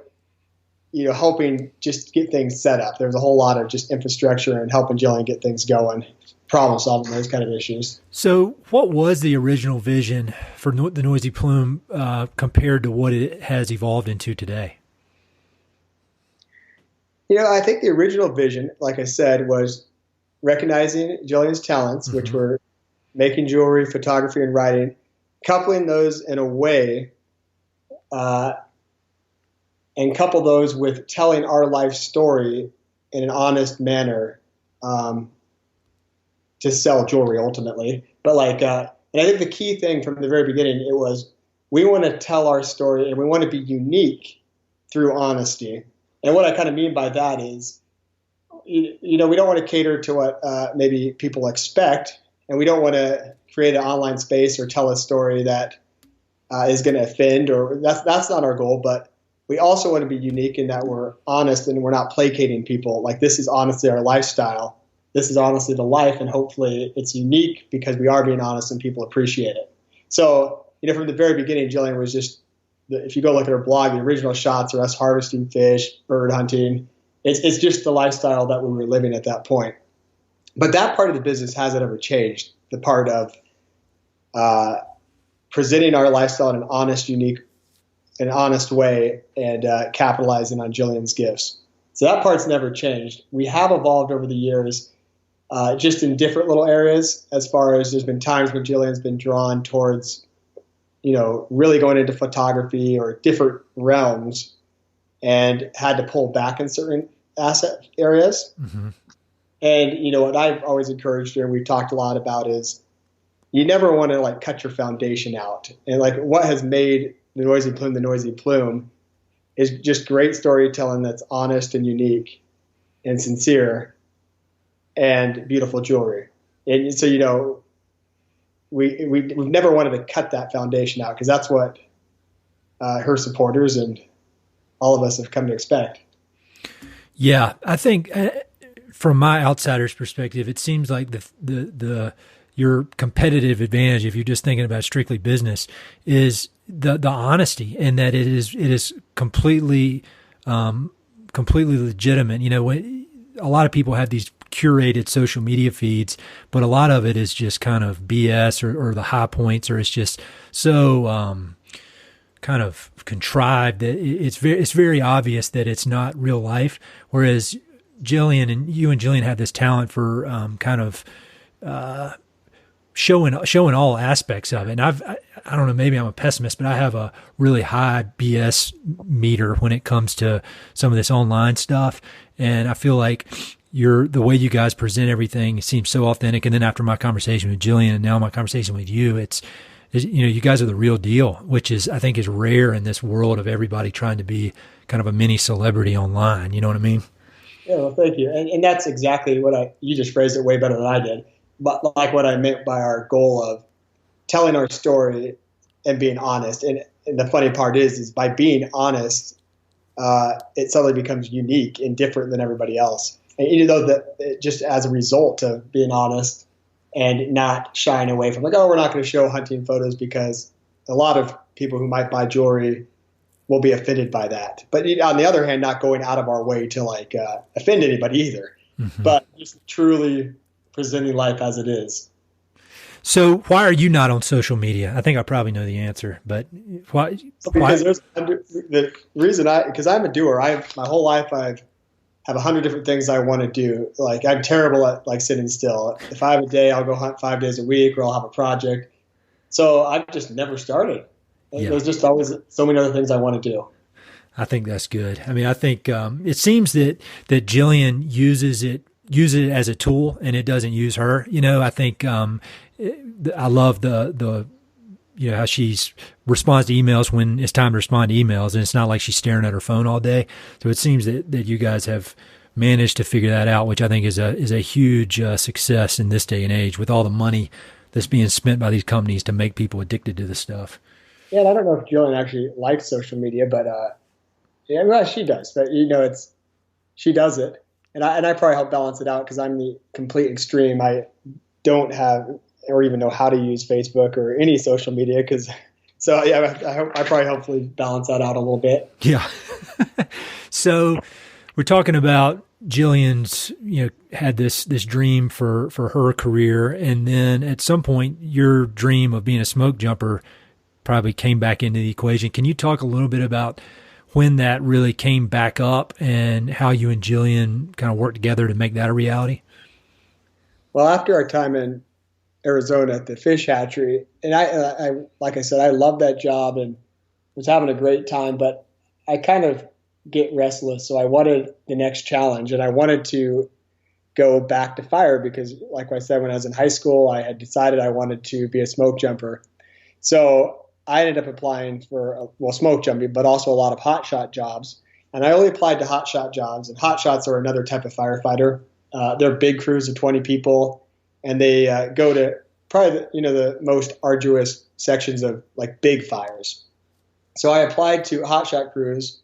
helping just get things set up. There was a whole lot of just infrastructure and helping Jillian get things going, problem solving those kind of issues.
So what was the original vision for the Noisy Plume compared to what it has evolved into today?
I think the original vision, like I said, was recognizing Jillian's talents, which were making jewelry, photography, and writing, coupling those in a way, and couple those with telling our life story in an honest manner, to sell jewelry ultimately. But and I think the key thing from the very beginning, it was, we want to tell our story and we want to be unique through honesty. And what I kind of mean by that is, we don't want to cater to what maybe people expect, and we don't want to create an online space or tell a story that is going to offend, or that's not our goal. But we also want to be unique in that we're honest and we're not placating people. This is honestly our lifestyle. This is honestly the life, and hopefully it's unique because we are being honest and people appreciate it. So, from the very beginning, Jillian was just, if you go look at her blog, the original shots are us harvesting fish, bird hunting. It's just the lifestyle that we were living at that point. But that part of the business hasn't ever changed. The part of presenting our lifestyle in an honest, unique, an honest way, and capitalizing on Jillian's gifts. So that part's never changed. We have evolved over the years just in different little areas. As far as there's been times when Jillian's been drawn towards, really going into photography or different realms, and had to pull back in certain asset areas. Mm-hmm. And, what I've always encouraged her, and we've talked a lot about, is you never want to cut your foundation out. And what has made the Noisy Plume is just great storytelling that's honest and unique and sincere and beautiful jewelry. And so, we've never wanted to cut that foundation out, because that's what her supporters and all of us have come to expect.
Yeah, I think from my outsider's perspective, it seems like your competitive advantage, if you're just thinking about strictly business, is the honesty, and that it is completely legitimate. A lot of people have these curated social media feeds, but a lot of it is just kind of BS or the high points, or it's just so kind of contrived that it's very obvious that it's not real life. Whereas you and Jillian have this talent for kind of showing all aspects of it. And I don't know, maybe I'm a pessimist, but I have a really high BS meter when it comes to some of this online stuff. And I feel like the way you guys present everything seems so authentic. And then after my conversation with Jillian and now my conversation with you, you guys are the real deal, which I think is rare in this world of everybody trying to be kind of a mini celebrity online. You know what I mean?
Yeah, well, thank you. And that's exactly you just phrased it way better than I did. But what I meant by our goal of telling our story and being honest. And the funny part is by being honest, it suddenly becomes unique and different than everybody else. And that just as a result of being honest and not shying away from we're not going to show hunting photos, because a lot of people who might buy jewelry will be offended by that. But on the other hand, not going out of our way to offend anybody either, mm-hmm. but just truly presenting life as it is.
So why are you not on social media? I think I probably know the answer, but why?
Because the reason because I'm a doer. My whole life I've have 100 different things I want to do. I'm terrible at sitting still. If I have a day, I'll go hunt 5 days a week, or I'll have a project. So I've just never started. Yeah. There's just always so many other things I want to do.
I think that's good. I mean, I think it seems that Jillian uses it as a tool, and it doesn't use her. I think I love the how she responds to emails when it's time to respond to emails, and it's not like she's staring at her phone all day. So it seems that you guys have managed to figure that out, which I think is a huge success in this day and age, with all the money that's being spent by these companies to make people addicted to this stuff.
Yeah, and I don't know if Jillian actually likes social media, but well, she does. But she does it, and I probably help balance it out, because I'm the complete extreme. I don't have or even know how to use Facebook or any social media, I probably hopefully balance that out a little bit.
Yeah. So we're talking about Jillian's, had this dream for her career. And then at some point your dream of being a smoke jumper probably came back into the equation. Can you talk a little bit about when that really came back up and how you and Jillian kind of worked together to make that a reality?
Well, after our time in Arizona at the fish hatchery, and I like I said, I loved that job and was having a great time, but I kind of get restless. So I wanted the next challenge, and I wanted to go back to fire, because like I said, when I was in high school, I had decided I wanted to be a smoke jumper. So I ended up applying for, smoke jumping, but also a lot of hot shot jobs. And I only applied to hot shot jobs, and hot shots are another type of firefighter. They're big crews of 20 people, and they go to probably the most arduous sections of big fires. So I applied to hot shot crews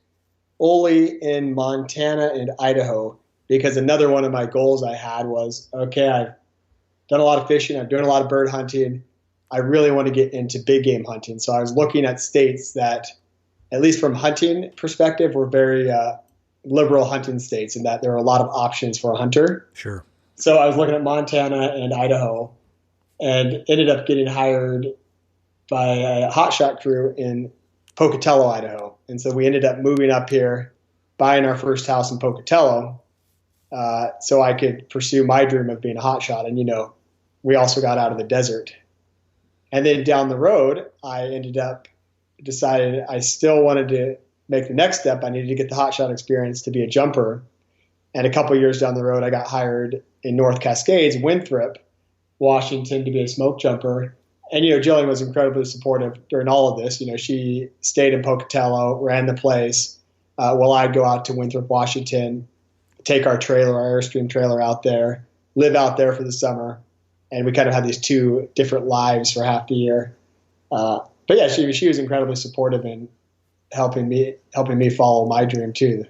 only in Montana and Idaho, because another one of my goals I had was, okay, I've done a lot of fishing, I'm doing a lot of bird hunting, I really want to get into big game hunting. So I was looking at states that, at least from hunting perspective, were very liberal hunting states, and that there are a lot of options for a hunter.
Sure.
So I was looking at Montana and Idaho, and ended up getting hired by a hotshot crew in Pocatello, Idaho. And so we ended up moving up here, buying our first house in Pocatello. so I could pursue my dream of being a hotshot. And, we also got out of the desert. And then down the road, I ended up deciding I still wanted to make the next step. I needed to get the hotshot experience to be a jumper. And a couple of years down the road, I got hired in North Cascades, Winthrop, Washington, to be a smoke jumper. And, Jillian was incredibly supportive during all of this. She stayed in Pocatello, ran the place, while I'd go out to Winthrop, Washington, take our Airstream trailer out there, live out there for the summer. And we kind of had these two different lives for half the year. But yeah, she was incredibly supportive in helping me follow my dream too.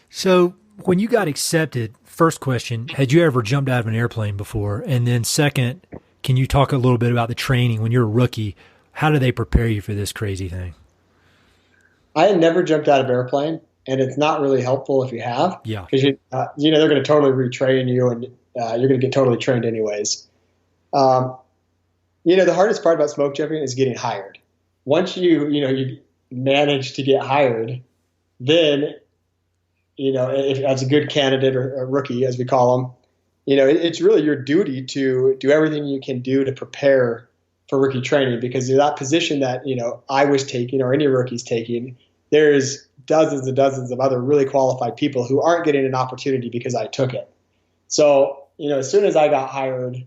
So when you got accepted, first question, had you ever jumped out of an airplane before? And then second, can you talk a little bit about the training when you're a rookie? How do they prepare you for this crazy thing?
I had never jumped out of an airplane, and it's not really helpful if you have.
Yeah.
Because they're going to totally retrain you, and you're going to get totally trained anyways. The hardest part about smoke jumping is getting hired. Once you manage to get hired, then, if as a good candidate or a rookie, as we call them, it's really your duty to do everything you can do to prepare for rookie training, because that position that, I was taking or any rookie's taking, there's dozens and dozens of other really qualified people who aren't getting an opportunity because I took it. So, as soon as I got hired,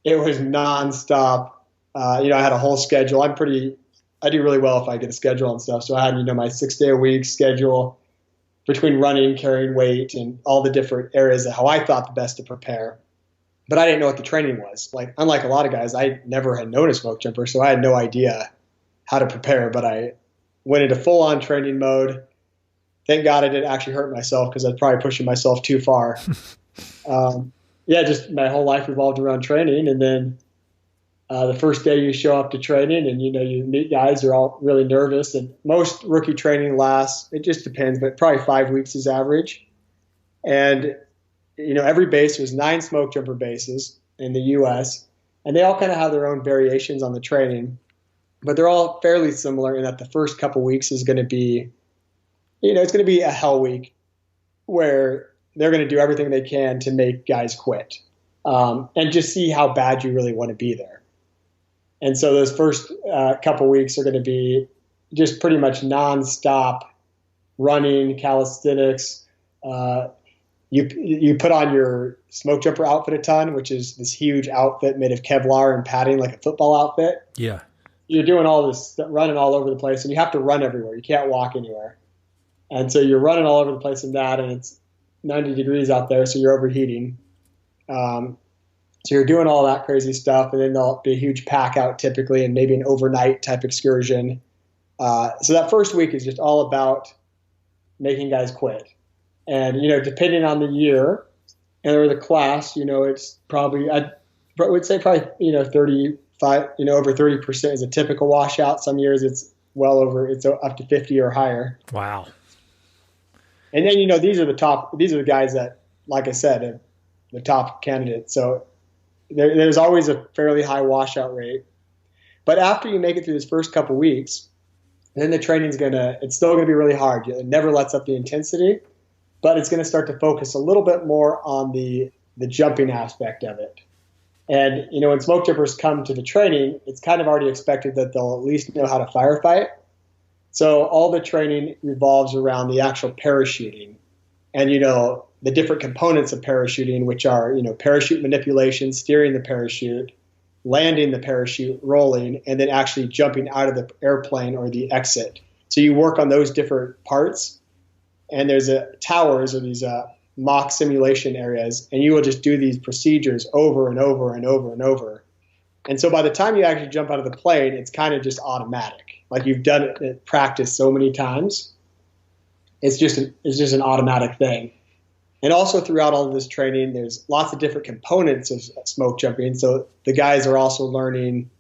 it was nonstop. I had a whole schedule. I do really well if I get a schedule and stuff. So I had, my 6-day-a-week schedule between running, carrying weight, and all the different areas of how I thought the best to prepare. But I didn't know what the training was. Like, unlike a lot of guys, I never had known a smoke jumper, so I had no idea how to prepare. But I went into full-on training mode. Thank God I didn't actually hurt myself, because I was probably pushing myself too far. Just my whole life revolved around training. And then the first day you show up to training and, you meet guys who are all really nervous. And most rookie training lasts, it just depends, but probably 5 weeks is average. And, every base, there's 9 smoke jumper bases in the U.S., and they all kind of have their own variations on the training. But they're all fairly similar in that the first couple weeks is going to be, it's going to be a hell week where they're going to do everything they can to make guys quit, and just see how bad you really want to be there. And so those first couple weeks are going to be just pretty much nonstop running, calisthenics. You put on your smoke jumper outfit a ton, which is this huge outfit made of Kevlar and padding like a football outfit.
Yeah.
You're doing all this, running all over the place, and you have to run everywhere. You can't walk anywhere. And so you're running all over the place in that, and it's 90 degrees out there, so you're overheating. So you're doing all that crazy stuff, and then there'll be a huge pack out typically, and maybe an overnight type excursion. So that first week is just all about making guys quit. And, depending on the year or the class, it's probably, I would say probably, 35, over 30% is a typical washout. Some years it's it's up to 50 or higher.
Wow.
And then, these are the guys that, like I said, are the top candidates. So there's always a fairly high washout rate. But after you make it through this first couple weeks, then the training's it's still going to be really hard. It never lets up the intensity, but it's going to start to focus a little bit more on the jumping aspect of it. And, when smoke jumpers come to the training, it's kind of already expected that they'll at least know how to firefight. So all the training revolves around the actual parachuting and, the different components of parachuting, which are, parachute manipulation, steering the parachute, landing the parachute, rolling, and then actually jumping out of the airplane or the exit. So you work on those different parts, and there's towers or these mock simulation areas, and you will just do these procedures over and over and over and over. And so by the time you actually jump out of the plane, it's kind of just automatic. Like you've done it in practice so many times. It's just an automatic thing. And also throughout all of this training, there's lots of different components of smoke jumping. So the guys are also learning,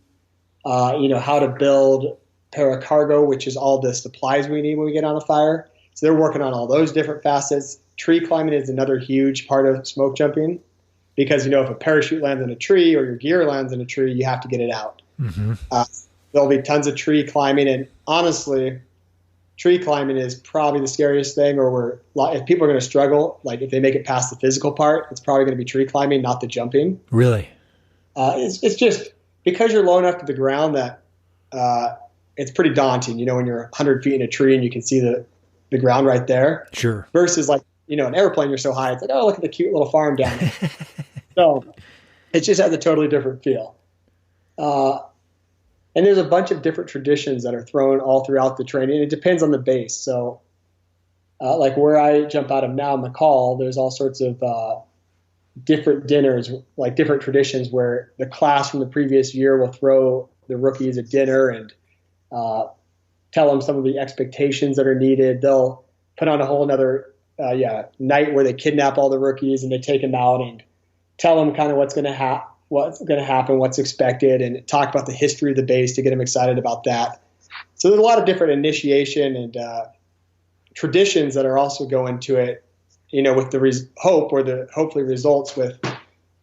how to build paracargo, which is all the supplies we need when we get on a fire. So they're working on all those different facets. Tree climbing is another huge part of smoke jumping because, if a parachute lands in a tree or your gear lands in a tree, you have to get it out. Mm-hmm. There'll be tons of tree climbing. And honestly, tree climbing is probably the scariest thing, or if people are going to struggle, like if they make it past the physical part, it's probably going to be tree climbing, not the jumping.
Really?
It's just because you're low enough to the ground that it's pretty daunting, when you're 100 feet in a tree and you can see the ground right there.
Sure.
Versus like, an airplane, you're so high, it's like, oh, look at the cute little farm down there. So it just has a totally different feel. And there's a bunch of different traditions that are thrown all throughout the training. It depends on the base. So like where I jump out of now, McCall, there's all sorts of different dinners, like different traditions where the class from the previous year will throw the rookies a dinner and tell them some of the expectations that are needed. They'll put on a whole another night where they kidnap all the rookies and they take them out and tell them kind of what's going to happen, what's expected, and talk about the history of the base to get them excited about that. So there's a lot of different initiation and traditions that are also go into it, with the hope or the hopefully results with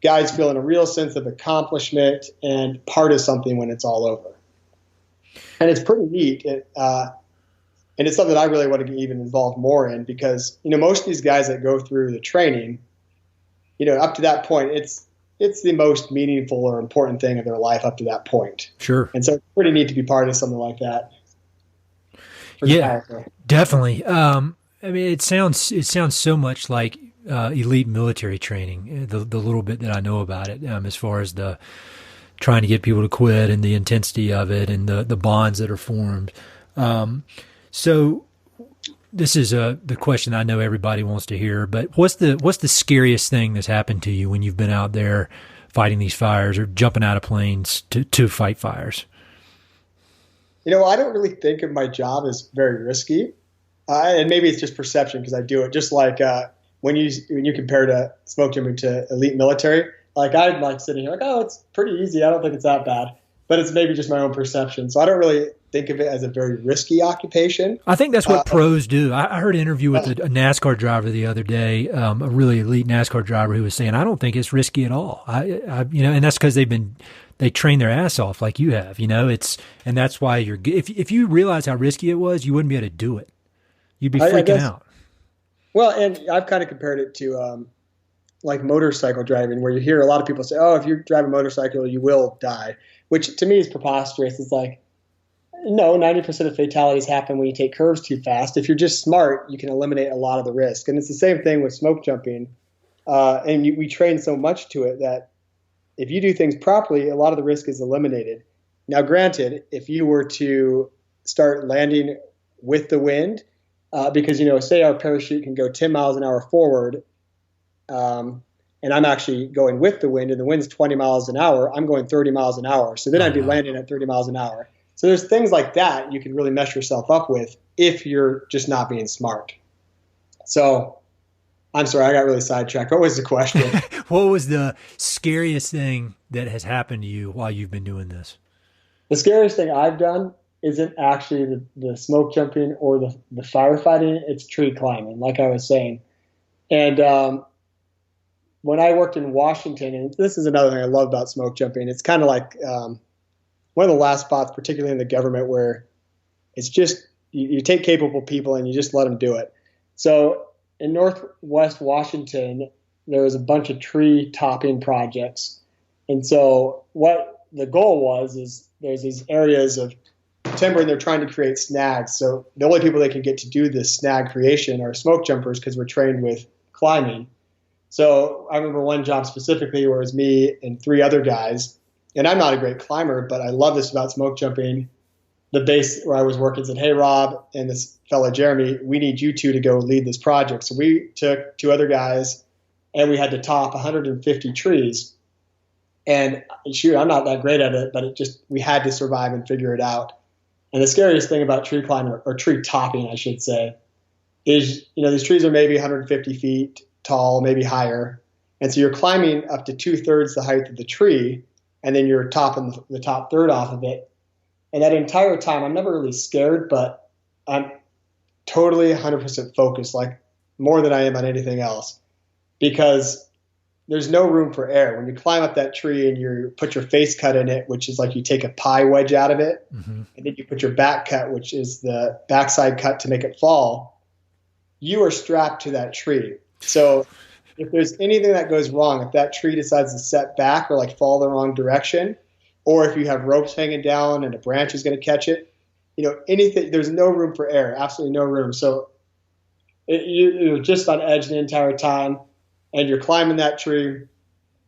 guys feeling a real sense of accomplishment and part of something when it's all over. And it's pretty neat. And it's something that I really want to get even involved more in because, most of these guys that go through the training, up to that point, it's the most meaningful or important thing of their life up to that point.
Sure.
And so it's pretty neat to be part of something like that.
Yeah, definitely. It sounds so much like elite military training, the little bit that I know about it, as far as the trying to get people to quit and the intensity of it and the bonds that are formed. So this is the question I know everybody wants to hear, but what's the scariest thing that's happened to you when you've been out there fighting these fires or jumping out of planes to fight fires?
I don't really think of my job as very risky. And maybe it's just perception because I do it just like when you compare to smoke jumping to elite military, like I'm like sitting here like, oh, it's pretty easy. I don't think it's that bad, but it's maybe just my own perception. So I don't really think of it as a very risky occupation.
I think that's what pros do. I heard an interview with a NASCAR driver the other day, a really elite NASCAR driver who was saying, I don't think it's risky at all. And that's because they train their ass off like you have, and that's why if you realize how risky it was, you wouldn't be able to do it. You'd be freaking out. Well,
and I've kind of compared it to like motorcycle driving, where you hear a lot of people say, oh, if you drive a motorcycle, you will die, which to me is preposterous. It's like, no, 90% of fatalities happen when you take curves too fast. If you're just smart, you can eliminate a lot of the risk. And it's the same thing with smoke jumping. We train so much to it that if you do things properly, a lot of the risk is eliminated. Now, granted, if you were to start landing with the wind, because, say our parachute can go 10 miles an hour forward, and I'm actually going with the wind, and the wind's 20 miles an hour, I'm going 30 miles an hour. So then I'd be landing at 30 miles an hour. So there's things like that you can really mess yourself up with if you're just not being smart. So I'm sorry, I got really sidetracked. What was the question?
What was the scariest thing that has happened to you while you've been doing this?
The scariest thing I've done isn't actually the smoke jumping or the firefighting. It's tree climbing, like I was saying. And when I worked in Washington, and this is another thing I love about smoke jumping, it's kind of like one of the last spots, particularly in the government, where it's just you take capable people and you just let them do it. So in Northwest Washington, there was a bunch of tree topping projects. And so what the goal was is there's these areas of timber and they're trying to create snags. So the only people that can get to do this snag creation are smoke jumpers because we're trained with climbing. So I remember one job specifically where it was me and 3 other guys. And I'm not a great climber, but I love this about smoke jumping. The base where I was working said, hey, Rob and this fellow Jeremy, we need you 2 to go lead this project. So we took 2 other guys and we had to top 150 trees. And shoot, I'm not that great at it, but we had to survive and figure it out. And the scariest thing about tree climbing, or tree topping, I should say, is, these trees are maybe 150 feet tall, maybe higher. And so you're climbing up to 2/3 the height of the tree, and then you're topping the top third off of it. And that entire time, I'm never really scared, but I'm totally 100% focused, like more than I am on anything else. Because there's no room for error. When you climb up that tree and you put your face cut in it, which is like you take a pie wedge out of it, and then you put your back cut, which is the backside cut to make it fall, you are strapped to that tree. So if there's anything that goes wrong, if that tree decides to set back or like fall the wrong direction, or if you have ropes hanging down and a branch is going to catch it, anything, there's no room for error, absolutely no room. So you're just on edge the entire time, and you're climbing that tree.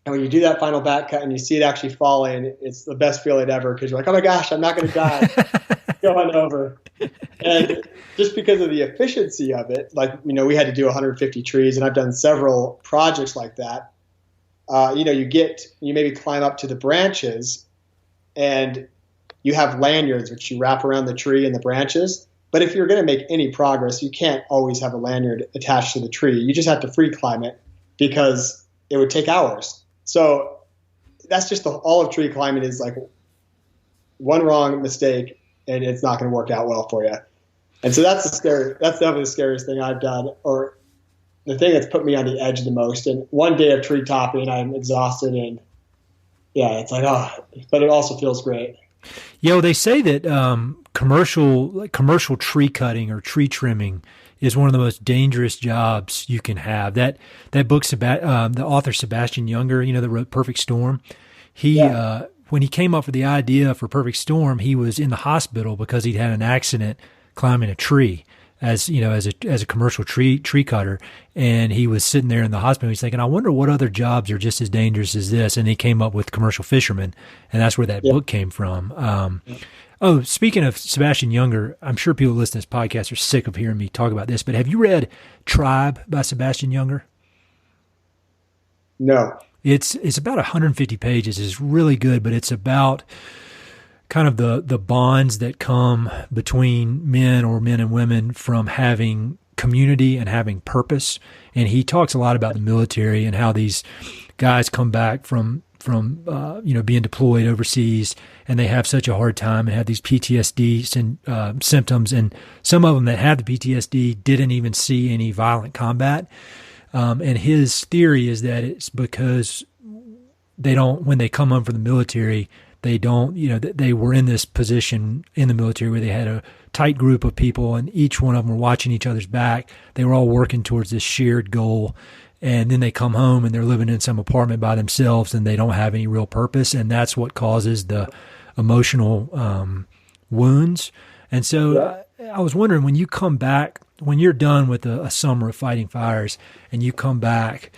And when you do that final back cut and you see it actually falling, it's the best feeling ever, because you're like, oh my gosh, I'm not going to die. Going over. And just because of the efficiency of it, like, we had to do 150 trees, and I've done several projects like that. You maybe climb up to the branches, and you have lanyards, which you wrap around the tree and the branches. But if you're going to make any progress, you can't always have a lanyard attached to the tree. You just have to free climb it, because it would take hours. So that's just all of tree climbing is like one wrong mistake, and it's not going to work out well for you. And so that's definitely the scariest thing I've done, or the thing that's put me on the edge the most. And one day of tree topping, I'm exhausted, and it's like, but it also feels great.
They say that commercial tree cutting or tree trimming is one of the most dangerous jobs you can have. That book's about the author Sebastian Junger, that wrote Perfect Storm. When he came up with the idea for Perfect Storm, he was in the hospital because he'd had an accident climbing a tree as a commercial tree cutter. And he was sitting there in the hospital. He's thinking, I wonder what other jobs are just as dangerous as this. And he came up with commercial fisherman, and that's where that book came from. Speaking of Sebastian Junger, I'm sure people listening to this podcast are sick of hearing me talk about this, but have you read Tribe by Sebastian Junger?
No.
It's about 150 pages. It's really good, but it's about kind of the bonds that come between men and women from having community and having purpose. And he talks a lot about the military and how these guys come back from being deployed overseas, and they have such a hard time and have these PTSD symptoms. And some of them that have the PTSD didn't even see any violent combat. And his theory is that it's because when they come home from the military, they don't, they were in this position in the military where they had a tight group of people, and each one of them were watching each other's back. They were all working towards this shared goal. And then they come home and they're living in some apartment by themselves, and they don't have any real purpose. And that's what causes the emotional wounds. And so I was wondering, when you come back, when you're done with a summer of fighting fires and you come back,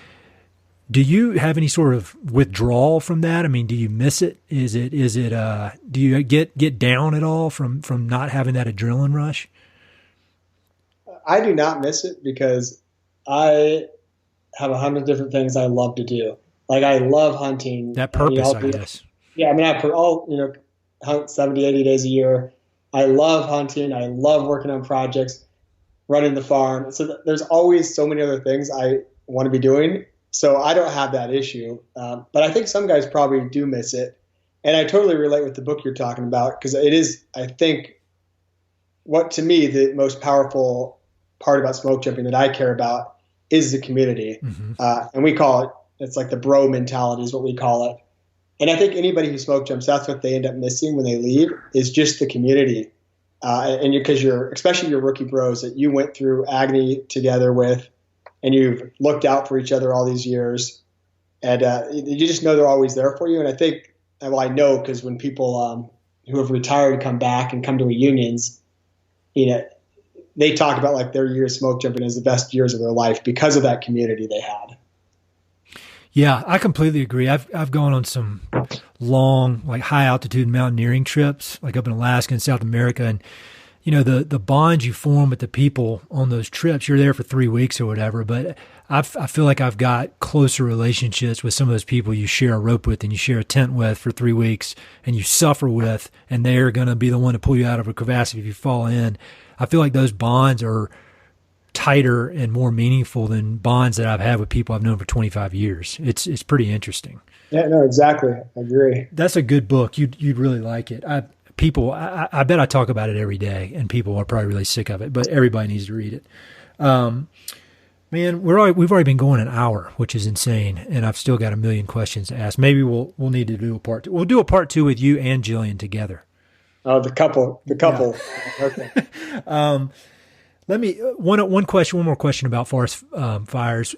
do you have any sort of withdrawal from that? I mean, do you miss it? Do you get down at all from not having that adrenaline rush?
I do not miss it, because I have 100 different things I love to do. Like, I love hunting.
That purpose, I guess.
Yeah. I mean, I hunt 70, 80 days a year. I love hunting. I love working on projects, running the farm. So there's always so many other things I want to be doing. So I don't have that issue. But I think some guys probably do miss it. And I totally relate with the book you're talking about, because it is, I think, what to me the most powerful part about smoke jumping that I care about is the community. Mm-hmm. And we call it's like the bro mentality is what we call it. And I think anybody who smoke jumps, that's what they end up missing when they leave, is just the community. And because especially your rookie bros that you went through agony together with, and you've looked out for each other all these years, and you just know they're always there for you. And I think, I know, because when people who have retired come back and come to reunions, they talk about like their year of smoke jumping as the best years of their life because of that community they had.
Yeah, I completely agree. I've gone on some long, like high altitude mountaineering trips, like up in Alaska and South America, and the bonds you form with the people on those trips. You're there for 3 weeks or whatever, but I feel like I've got closer relationships with some of those people you share a rope with and you share a tent with for 3 weeks and you suffer with, and they're going to be the one to pull you out of a crevasse if you fall in. I feel like those bonds are tighter and more meaningful than bonds that I've had with people I've known for 25 years. It's pretty interesting.
Yeah, no, exactly. I agree.
That's a good book. You'd really like it. I bet I talk about it every day, and people are probably really sick of it, but everybody needs to read it. Man, we've already been going an hour, which is insane, and I've still got a million questions to ask. Maybe we'll need to do a part two. We'll do a part two with you and Jillian together.
Oh, the couple. Yeah. Okay.
Let me one more question about forest fires.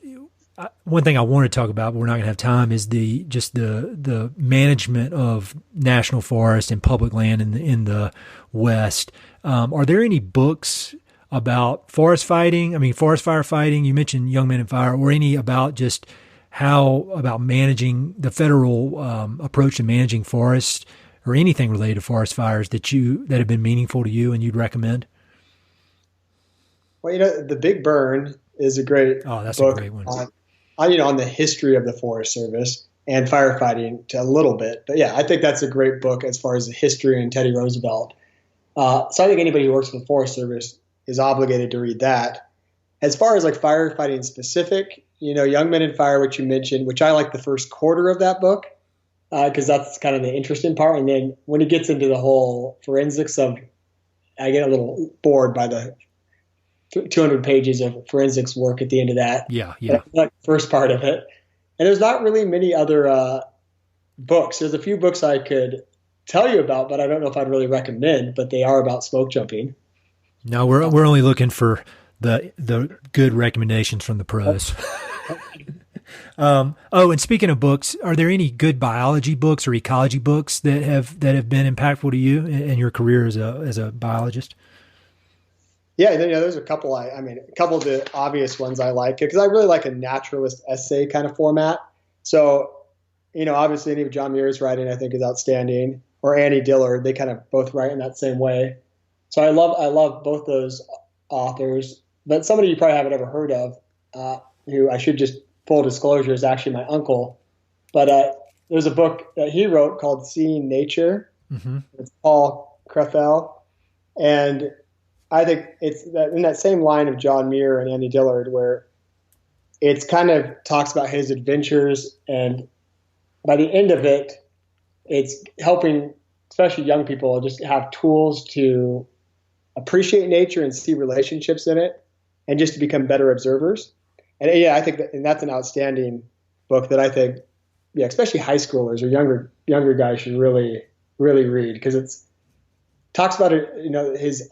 One thing I want to talk about, but we're not going to have time, is the management of national forest and public land in the West. Are there any books about forest firefighting? You mentioned Young Men in Fire, or any about just about managing the federal approach to managing forests, or anything related to forest fires that have been meaningful to you and you'd recommend?
Well, The Big Burn is a great
that's
book
a great one.
On the history of the Forest Service and firefighting a little bit. But yeah, I think that's a great book as far as the history and Teddy Roosevelt. So I think anybody who works for the Forest Service is obligated to read that. As far as like firefighting specific, Young Men in Fire, which you mentioned, which I like the first quarter of that book, because that's kind of the interesting part. And then when it gets into the whole forensics I get a little bored by the 200 pages of forensics work at the end of that.
Yeah.
That's the first part of it. And there's not really many other books. There's a few books I could tell you about, but I don't know if I'd really recommend, but they are about smoke jumping.
No, we're only looking for the good recommendations from the pros. And speaking of books, are there any good biology books or ecology books that have been impactful to you in your career as a biologist?
Yeah, there's a couple. A couple of the obvious ones I like, because I really like a naturalist essay kind of format. So, obviously any of John Muir's writing I think is outstanding, or Annie Dillard. They kind of both write in that same way. So I love both those authors. But somebody you probably haven't ever heard of, who I should just full disclosure is actually my uncle. But there's a book that he wrote called Seeing Nature. Mm-hmm. It's Paul Krapfel, and I think it's in that same line of John Muir and Andy Dillard, where it's kind of talks about his adventures, and by the end of it, it's helping especially young people just have tools to appreciate nature and see relationships in it, and just to become better observers. And I think that's an outstanding book that I think, especially high schoolers or younger guys should really, really read, because it's talks about it,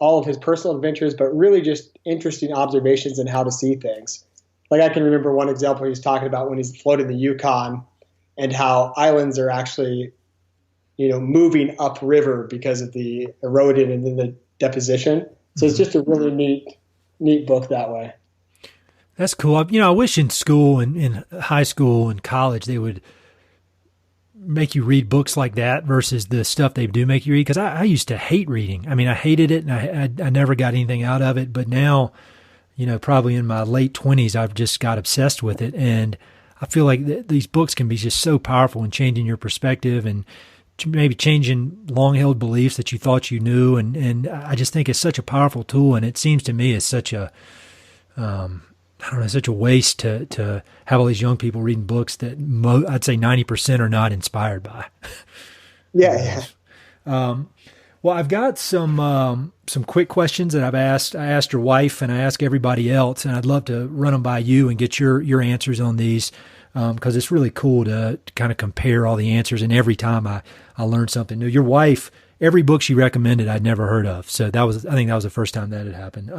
all of his personal adventures, but really just interesting observations and how to see things. Like I can remember one example he's talking about when he's floating the Yukon, and how islands are actually, moving upriver because of the erosion and then the deposition. So it's just a really neat book that way.
That's cool. I wish in school and in high school and college they would make you read books like that versus the stuff they do make you read. Because I used to hate reading. I hated it, and I never got anything out of it. But now, probably in my late 20s, I've just got obsessed with it. And I feel like these books can be just so powerful in changing your perspective and maybe changing long-held beliefs that you thought you knew. And I just think it's such a powerful tool. And it seems to me it's such a such a waste to have all these young people reading books that I'd say 90% are not inspired by.
Yeah.
Well, I've got some quick questions that I asked your wife and I asked everybody else, and I'd love to run them by you and get your answers on these, because it's really cool to kind of compare all the answers. And every time I learn something new. Your wife, every book she recommended, I'd never heard of. So I think that was the first time that had happened.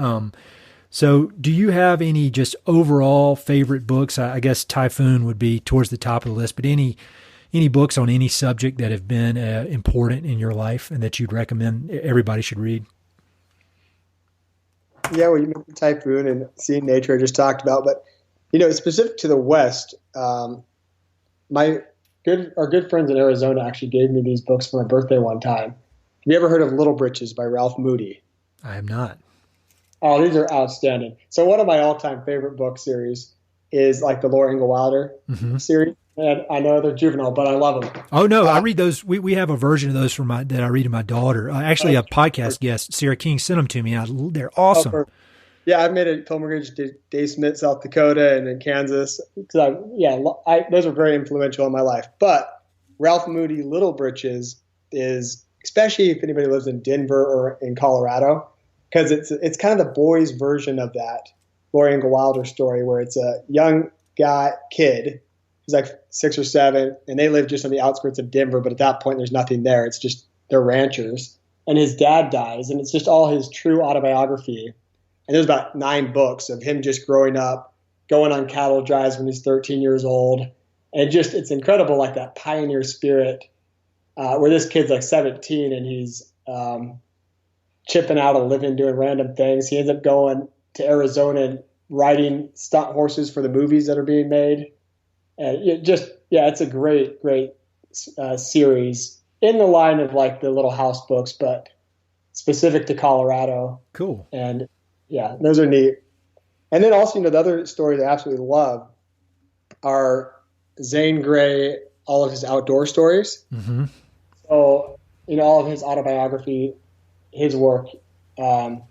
So do you have any just overall favorite books? I guess Typhoon would be towards the top of the list, but any books on any subject that have been important in your life and that you'd recommend everybody should read?
Yeah, well, you mentioned Typhoon and Seeing Nature I just talked about, but specific to the West, our good friends in Arizona actually gave me these books for my birthday one time. Have you ever heard of Little Britches by Ralph Moody?
I have not.
Oh, these are outstanding. So one of my all-time favorite book series is like the Laura Ingalls Wilder series. And I know they're juvenile, but I love them.
Oh, no, I read those. We have a version of those that I read to my daughter. Actually, a podcast guest, Sarah King, sent them to me. They're awesome.
Yeah, I've made a pilgrimage to Dave Smith, South Dakota, and in Kansas. Those are very influential in my life. But Ralph Moody, Little Britches is, especially if anybody lives in Denver or in Colorado, because it's kind of the boys' version of that, Lori Ingle Wilder story where it's a young kid. He's like 6 or 7, and they live just on the outskirts of Denver. But at that point, there's nothing there. It's just they're ranchers. And his dad dies, and it's just all his true autobiography. And there's about 9 books of him just growing up, going on cattle drives when he's 13 years old. And just, it's incredible, like that pioneer spirit, where this kid's like 17 and he's chipping out a living doing random things. He ends up going to Arizona and riding stunt horses for the movies that are being made. And it's a great series in the line of like the Little House books, but specific to Colorado.
Cool.
And yeah, those are neat. And then also, the other stories I absolutely love are Zane Grey, all of his outdoor stories.
Mm-hmm.
So, all of his autobiography, his work, I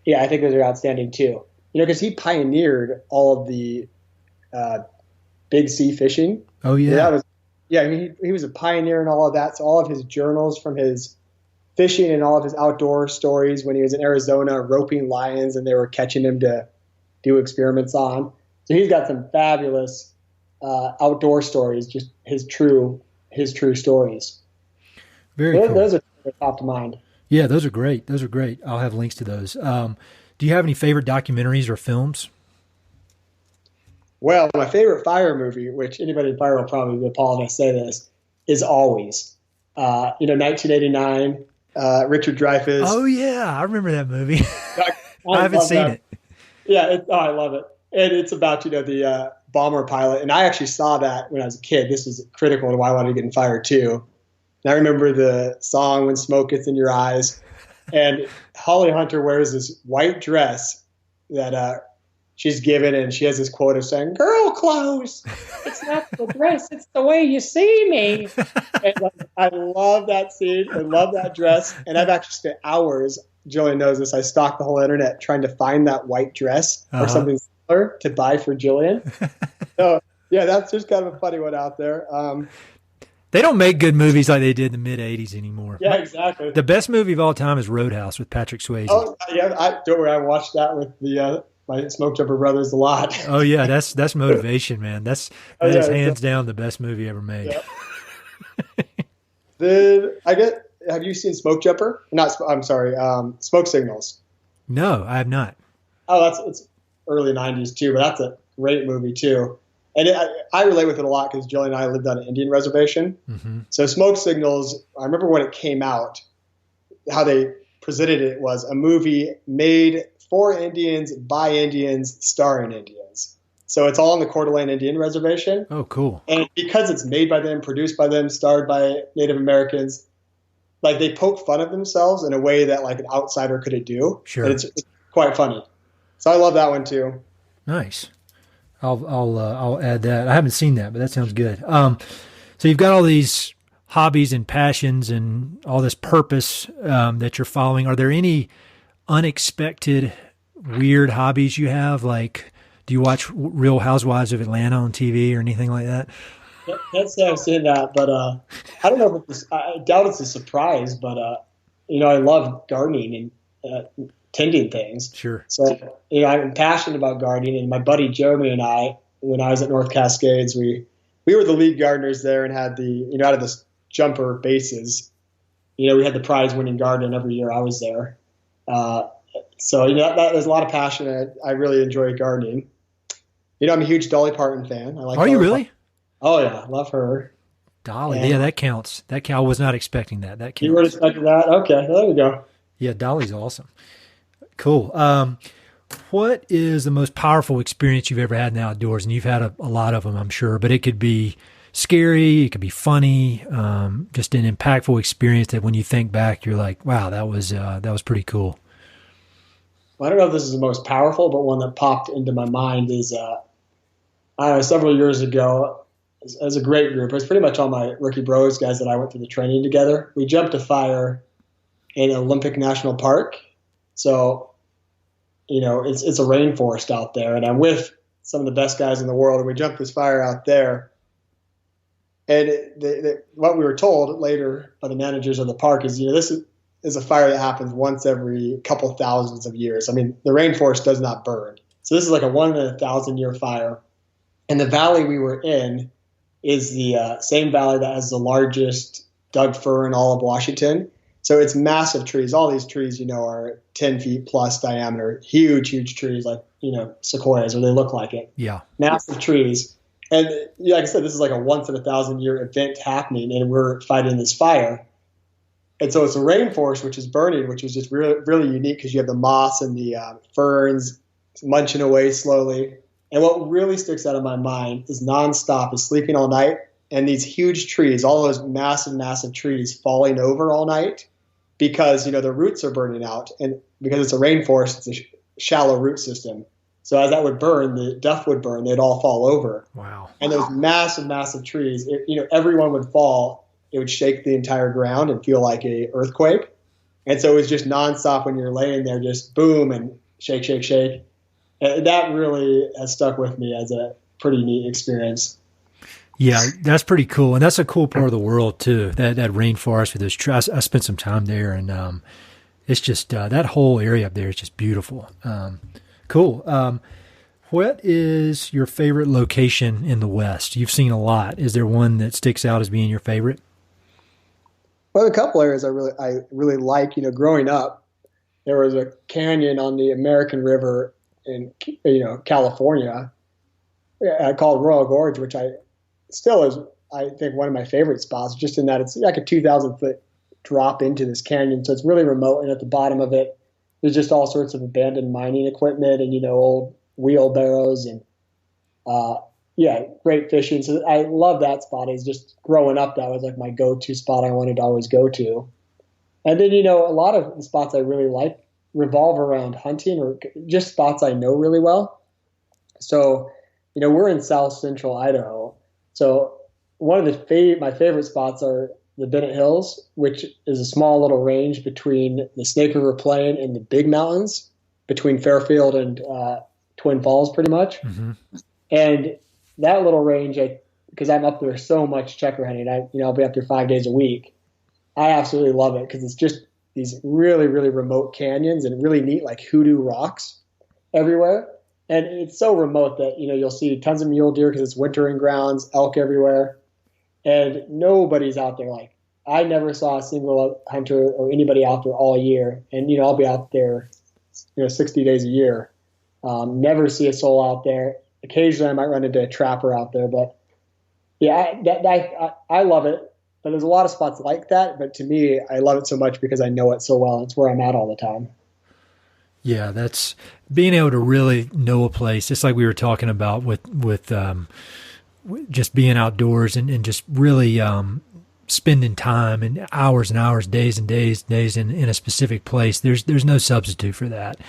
think those are outstanding too. Because he pioneered all of the big sea fishing.
Oh yeah.
He was a pioneer in all of that. So all of his journals from his fishing and all of his outdoor stories when he was in Arizona roping lions and they were catching him to do experiments on. So he's got some fabulous outdoor stories, just his true stories.
Very cool.
Those are top of mind.
Yeah, those are great. I'll have links to those. Do you have any favorite documentaries or films?
Well, my favorite fire movie, which anybody in fire will probably be appalled if I say this, is Always. 1989, Richard Dreyfuss.
Oh yeah, I remember that movie. I haven't seen it.
Yeah, I love it. And it's about, the bomber pilot. And I actually saw that when I was a kid. This is critical to why I wanted to get in fire too. And I remember the song When Smoke Gets in Your Eyes. And Holly Hunter wears this white dress that she's given, and she has this quote of saying, "Girl clothes. It's not the dress, it's the way you see me." And I love that scene. I love that dress. And I've actually spent hours, Jillian knows this, I stalked the whole internet trying to find that white dress or something similar to buy for Jillian. So, yeah, that's just kind of a funny one out there.
They don't make good movies like they did in the mid-'80s anymore.
Yeah, exactly.
The best movie of all time is Roadhouse with Patrick Swayze.
Oh, yeah, don't worry, I watched that with my Smokejumper brothers a lot.
Oh yeah, that's motivation, man. That is hands down the best movie ever made.
Yeah. Have you seen Smokejumper? Smoke Signals.
No, I have not.
Oh, it's early 90s too, but that's a great movie too. And I relate with it a lot because Jillian and I lived on an Indian reservation. Mm-hmm. So Smoke Signals, I remember when it came out, how they presented it was a movie made for Indians, by Indians, starring Indians. So it's all on the Coeur d'Alene Indian Reservation.
Oh, cool.
And because it's made by them, produced by them, starred by Native Americans, like they poke fun at themselves in a way that like an outsider couldn't do.
Sure.
And it's quite funny. So I love that one too.
Nice. I'll add that. I haven't seen that, but that sounds good. So you've got all these hobbies and passions and all this purpose that you're following. Are there any unexpected weird hobbies you have? Like, do you watch Real Housewives of Atlanta on TV or anything like that?
Can't say I've seen that, but I don't know if I doubt it's a surprise, but I love gardening and tending things.
Sure.
So, I'm passionate about gardening, and my buddy Jeremy and I, when I was at North Cascades, we were the lead gardeners there and had the, out of the jumper bases, we had the prize winning garden every year I was there. So, there's a lot of passion. I really enjoy gardening. I'm a huge Dolly Parton fan.
Are you really?
Oh yeah. I love her.
Dolly. Yeah, that counts. I was not expecting that. That counts.
You weren't expecting that? Okay. There we go.
Yeah. Dolly's awesome. Cool. What is the most powerful experience you've ever had in the outdoors? And you've had a lot of them, I'm sure, but it could be scary. It could be funny. Just an impactful experience that when you think back, you're like, wow, that was pretty cool.
Well, I don't know if this is the most powerful, but one that popped into my mind is, several years ago, as a great group, it was pretty much all my rookie bros, guys that I went through the training together. We jumped a fire in Olympic National Park. So, it's a rainforest out there, and I'm with some of the best guys in the world, and we jumped this fire out there. And what we were told later by the managers of the park is, this is a fire that happens once every couple thousands of years. I mean, the rainforest does not burn. So this is like a 1 in 1,000 year fire. And the valley we were in is the same valley that has the largest Doug fir in all of Washington. So it's massive trees. All these trees, are 10 feet plus diameter, huge, huge trees like, sequoias, or they look like it.
Yeah.
Massive trees. And like I said, this is like a 1 in 1,000 year event happening, and we're fighting this fire. And so it's a rainforest, which is burning, which is just really, really unique because you have the moss and the ferns munching away slowly. And what really sticks out of my mind is nonstop is sleeping all night and these huge trees, all those massive, massive trees falling over all night because, the roots are burning out. And because it's a rainforest, it's a shallow root system. So as that would burn, the duff would burn, they'd all fall over.
Wow.
And those massive, massive trees, everyone would fall. It would shake the entire ground and feel like a earthquake. And so it was just nonstop when you're laying there, just boom and shake, shake, shake. And that really has stuck with me as a pretty neat experience.
Yeah, that's pretty cool. And that's a cool part of the world too, that rainforest with those trees. I spent some time there, and it's just that whole area up there is just beautiful. Cool. What is your favorite location in the West? You've seen a lot. Is there one that sticks out as being your favorite?
Well, a couple areas I really like. Growing up, there was a canyon on the American River in California called Royal Gorge, which still is, I think, one of my favorite spots, just in that it's like a 2,000-foot drop into this canyon. So it's really remote. And at the bottom of it, there's just all sorts of abandoned mining equipment and, old wheelbarrows and, great fishing. So I love that spot. It's just growing up, that was like my go-to spot I wanted to always go to. And then, a lot of the spots I really like revolve around hunting or just spots I know really well. So, we're in South Central Idaho. So one of my favorite spots are the Bennett Hills, which is a small little range between the Snake River Plain and the Big Mountains, between Fairfield and Twin Falls, pretty much. Mm-hmm. And that little range, because I'm up there so much checker hunting, I'll be up there 5 days a week. I absolutely love it because it's just these really, really remote canyons and really neat, like hoodoo rocks everywhere. And it's so remote that, you'll see tons of mule deer because it's wintering grounds, elk everywhere. And nobody's out there. Like, I never saw a single hunter or anybody out there all year. And, I'll be out there, 60 days a year. Never see a soul out there. Occasionally I might run into a trapper out there. But, yeah, I love it. But there's a lot of spots like that. But to me, I love it so much because I know it so well. It's where I'm at all the time.
Yeah, that's being able to really know a place, just like we were talking about with just being outdoors and just really spending time and hours, days and days in a specific place. There's no substitute for that.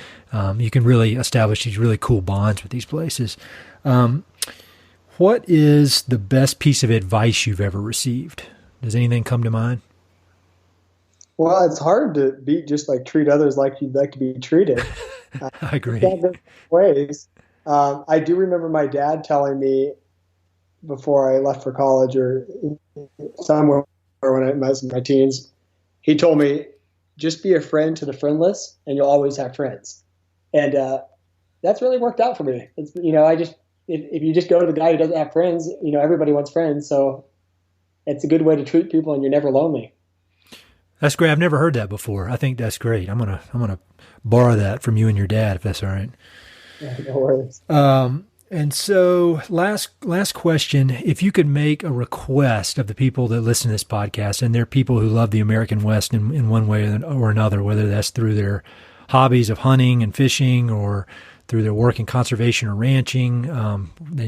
You can really establish these really cool bonds with these places. What is the best piece of advice you've ever received? Does anything come to mind?
Well, it's hard to just like treat others like you'd like to be treated.
I agree.
Ways. I do remember my dad telling me before I left for college or somewhere when I was in my teens, he told me, just be a friend to the friendless and you'll always have friends. And that's really worked out for me. It's, if you just go to the guy who doesn't have friends, everybody wants friends. So it's a good way to treat people and you're never lonely.
That's great. I've never heard that before. I think that's great. I'm gonna borrow that from you and your dad, if that's all right.
Yeah, no worries.
And so last question, if you could make a request of the people that listen to this podcast, and they're people who love the American West in one way or another, whether that's through their hobbies of hunting and fishing or through their work in conservation or ranching,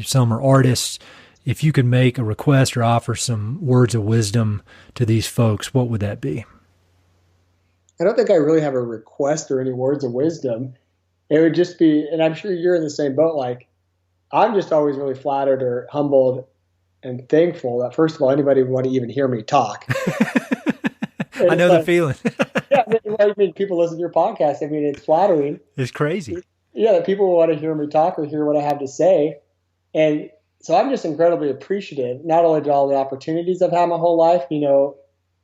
some are artists. If you could make a request or offer some words of wisdom to these folks, what would that be?
I don't think I really have a request or any words of wisdom. It would just be, and I'm sure you're in the same boat, like, I'm just always really flattered or humbled and thankful that, first of all, anybody would want to even hear me talk.
I know the feeling.
Yeah, I mean, people listen to your podcast. I mean, it's flattering.
It's crazy.
Yeah, that people want to hear me talk or hear what I have to say. And so I'm just incredibly appreciative, not only to all the opportunities I've had my whole life,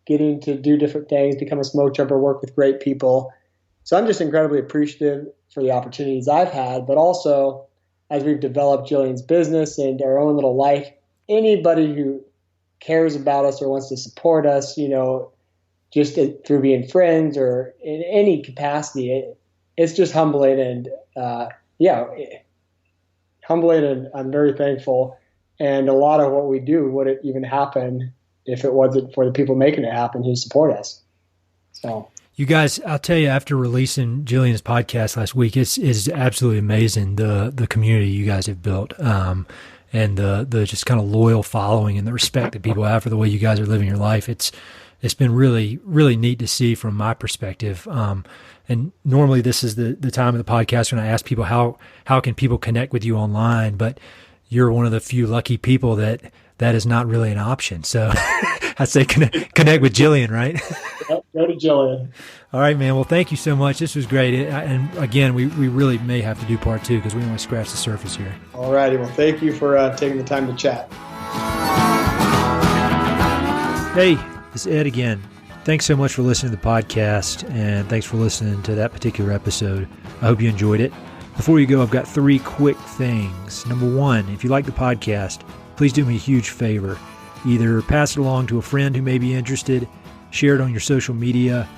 getting to do different things, become a smoke jumper, work with great people, So I'm just incredibly appreciative for the opportunities I've had, but also as we've developed Jillian's business and our own little life, anybody who cares about us or wants to support us, just through being friends or in any capacity, it's just humbling and, humbling, and I'm very thankful. And a lot of what we do wouldn't even happen if it wasn't for the people making it happen who support us. So.
You guys, I'll tell you, after releasing Jillian's podcast last week, it's absolutely amazing, the community you guys have built, and the just kind of loyal following and the respect that people have for the way you guys are living your life. It's been really, really neat to see from my perspective. And normally this is the time of the podcast when I ask people how can people connect with you online, but you're one of the few lucky people that is not really an option. So I say connect with Jillian, right?
Go to Jillian.
All right, man. Well, thank you so much. This was great. And again, we really may have to do part 2 because we only scratched the surface here.
All righty. Well, thank you for taking the time to chat.
Hey, it's Ed again. Thanks so much for listening to the podcast, and thanks for listening to that particular episode. I hope you enjoyed it. Before you go, I've got 3 quick things. Number 1, if you like the podcast, please do me a huge favor. Either pass it along to a friend who may be interested, share it on your social media,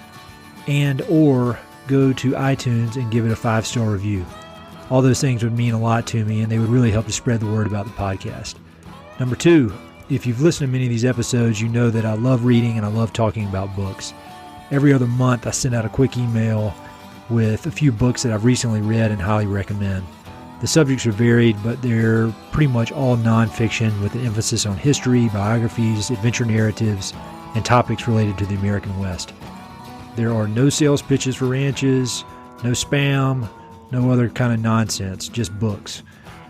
or go to iTunes and give it a 5-star review. All those things would mean a lot to me, and they would really help to spread the word about the podcast. Number 2, if you've listened to many of these episodes, you know that I love reading and I love talking about books. Every other month, I send out a quick email with a few books that I've recently read and highly recommend. The subjects are varied, but they're pretty much all nonfiction with an emphasis on history, biographies, adventure narratives, and topics related to the American West. There are no sales pitches for ranches, no spam, no other kind of nonsense, just books.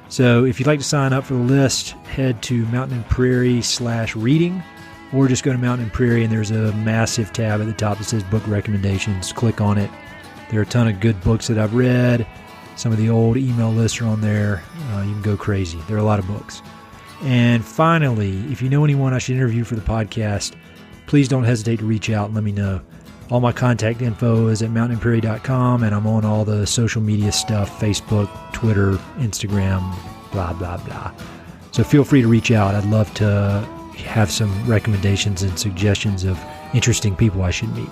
So if you'd like to sign up for the list, head to Mountain and Prairie/reading, or just go to Mountain and Prairie and there's a massive tab at the top that says book recommendations. Click on it. There are a ton of good books that I've read. Some of the old email lists are on there. You can go crazy. There are a lot of books. And finally, if you know anyone I should interview for the podcast, please don't hesitate to reach out and let me know. All my contact info is at mountainandprairie.com, and I'm on all the social media stuff, Facebook, Twitter, Instagram, blah, blah, blah. So feel free to reach out. I'd love to have some recommendations and suggestions of interesting people I should meet.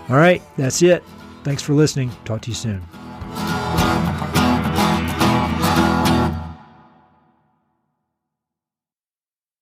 All right, that's it. Thanks for listening. Talk to you soon.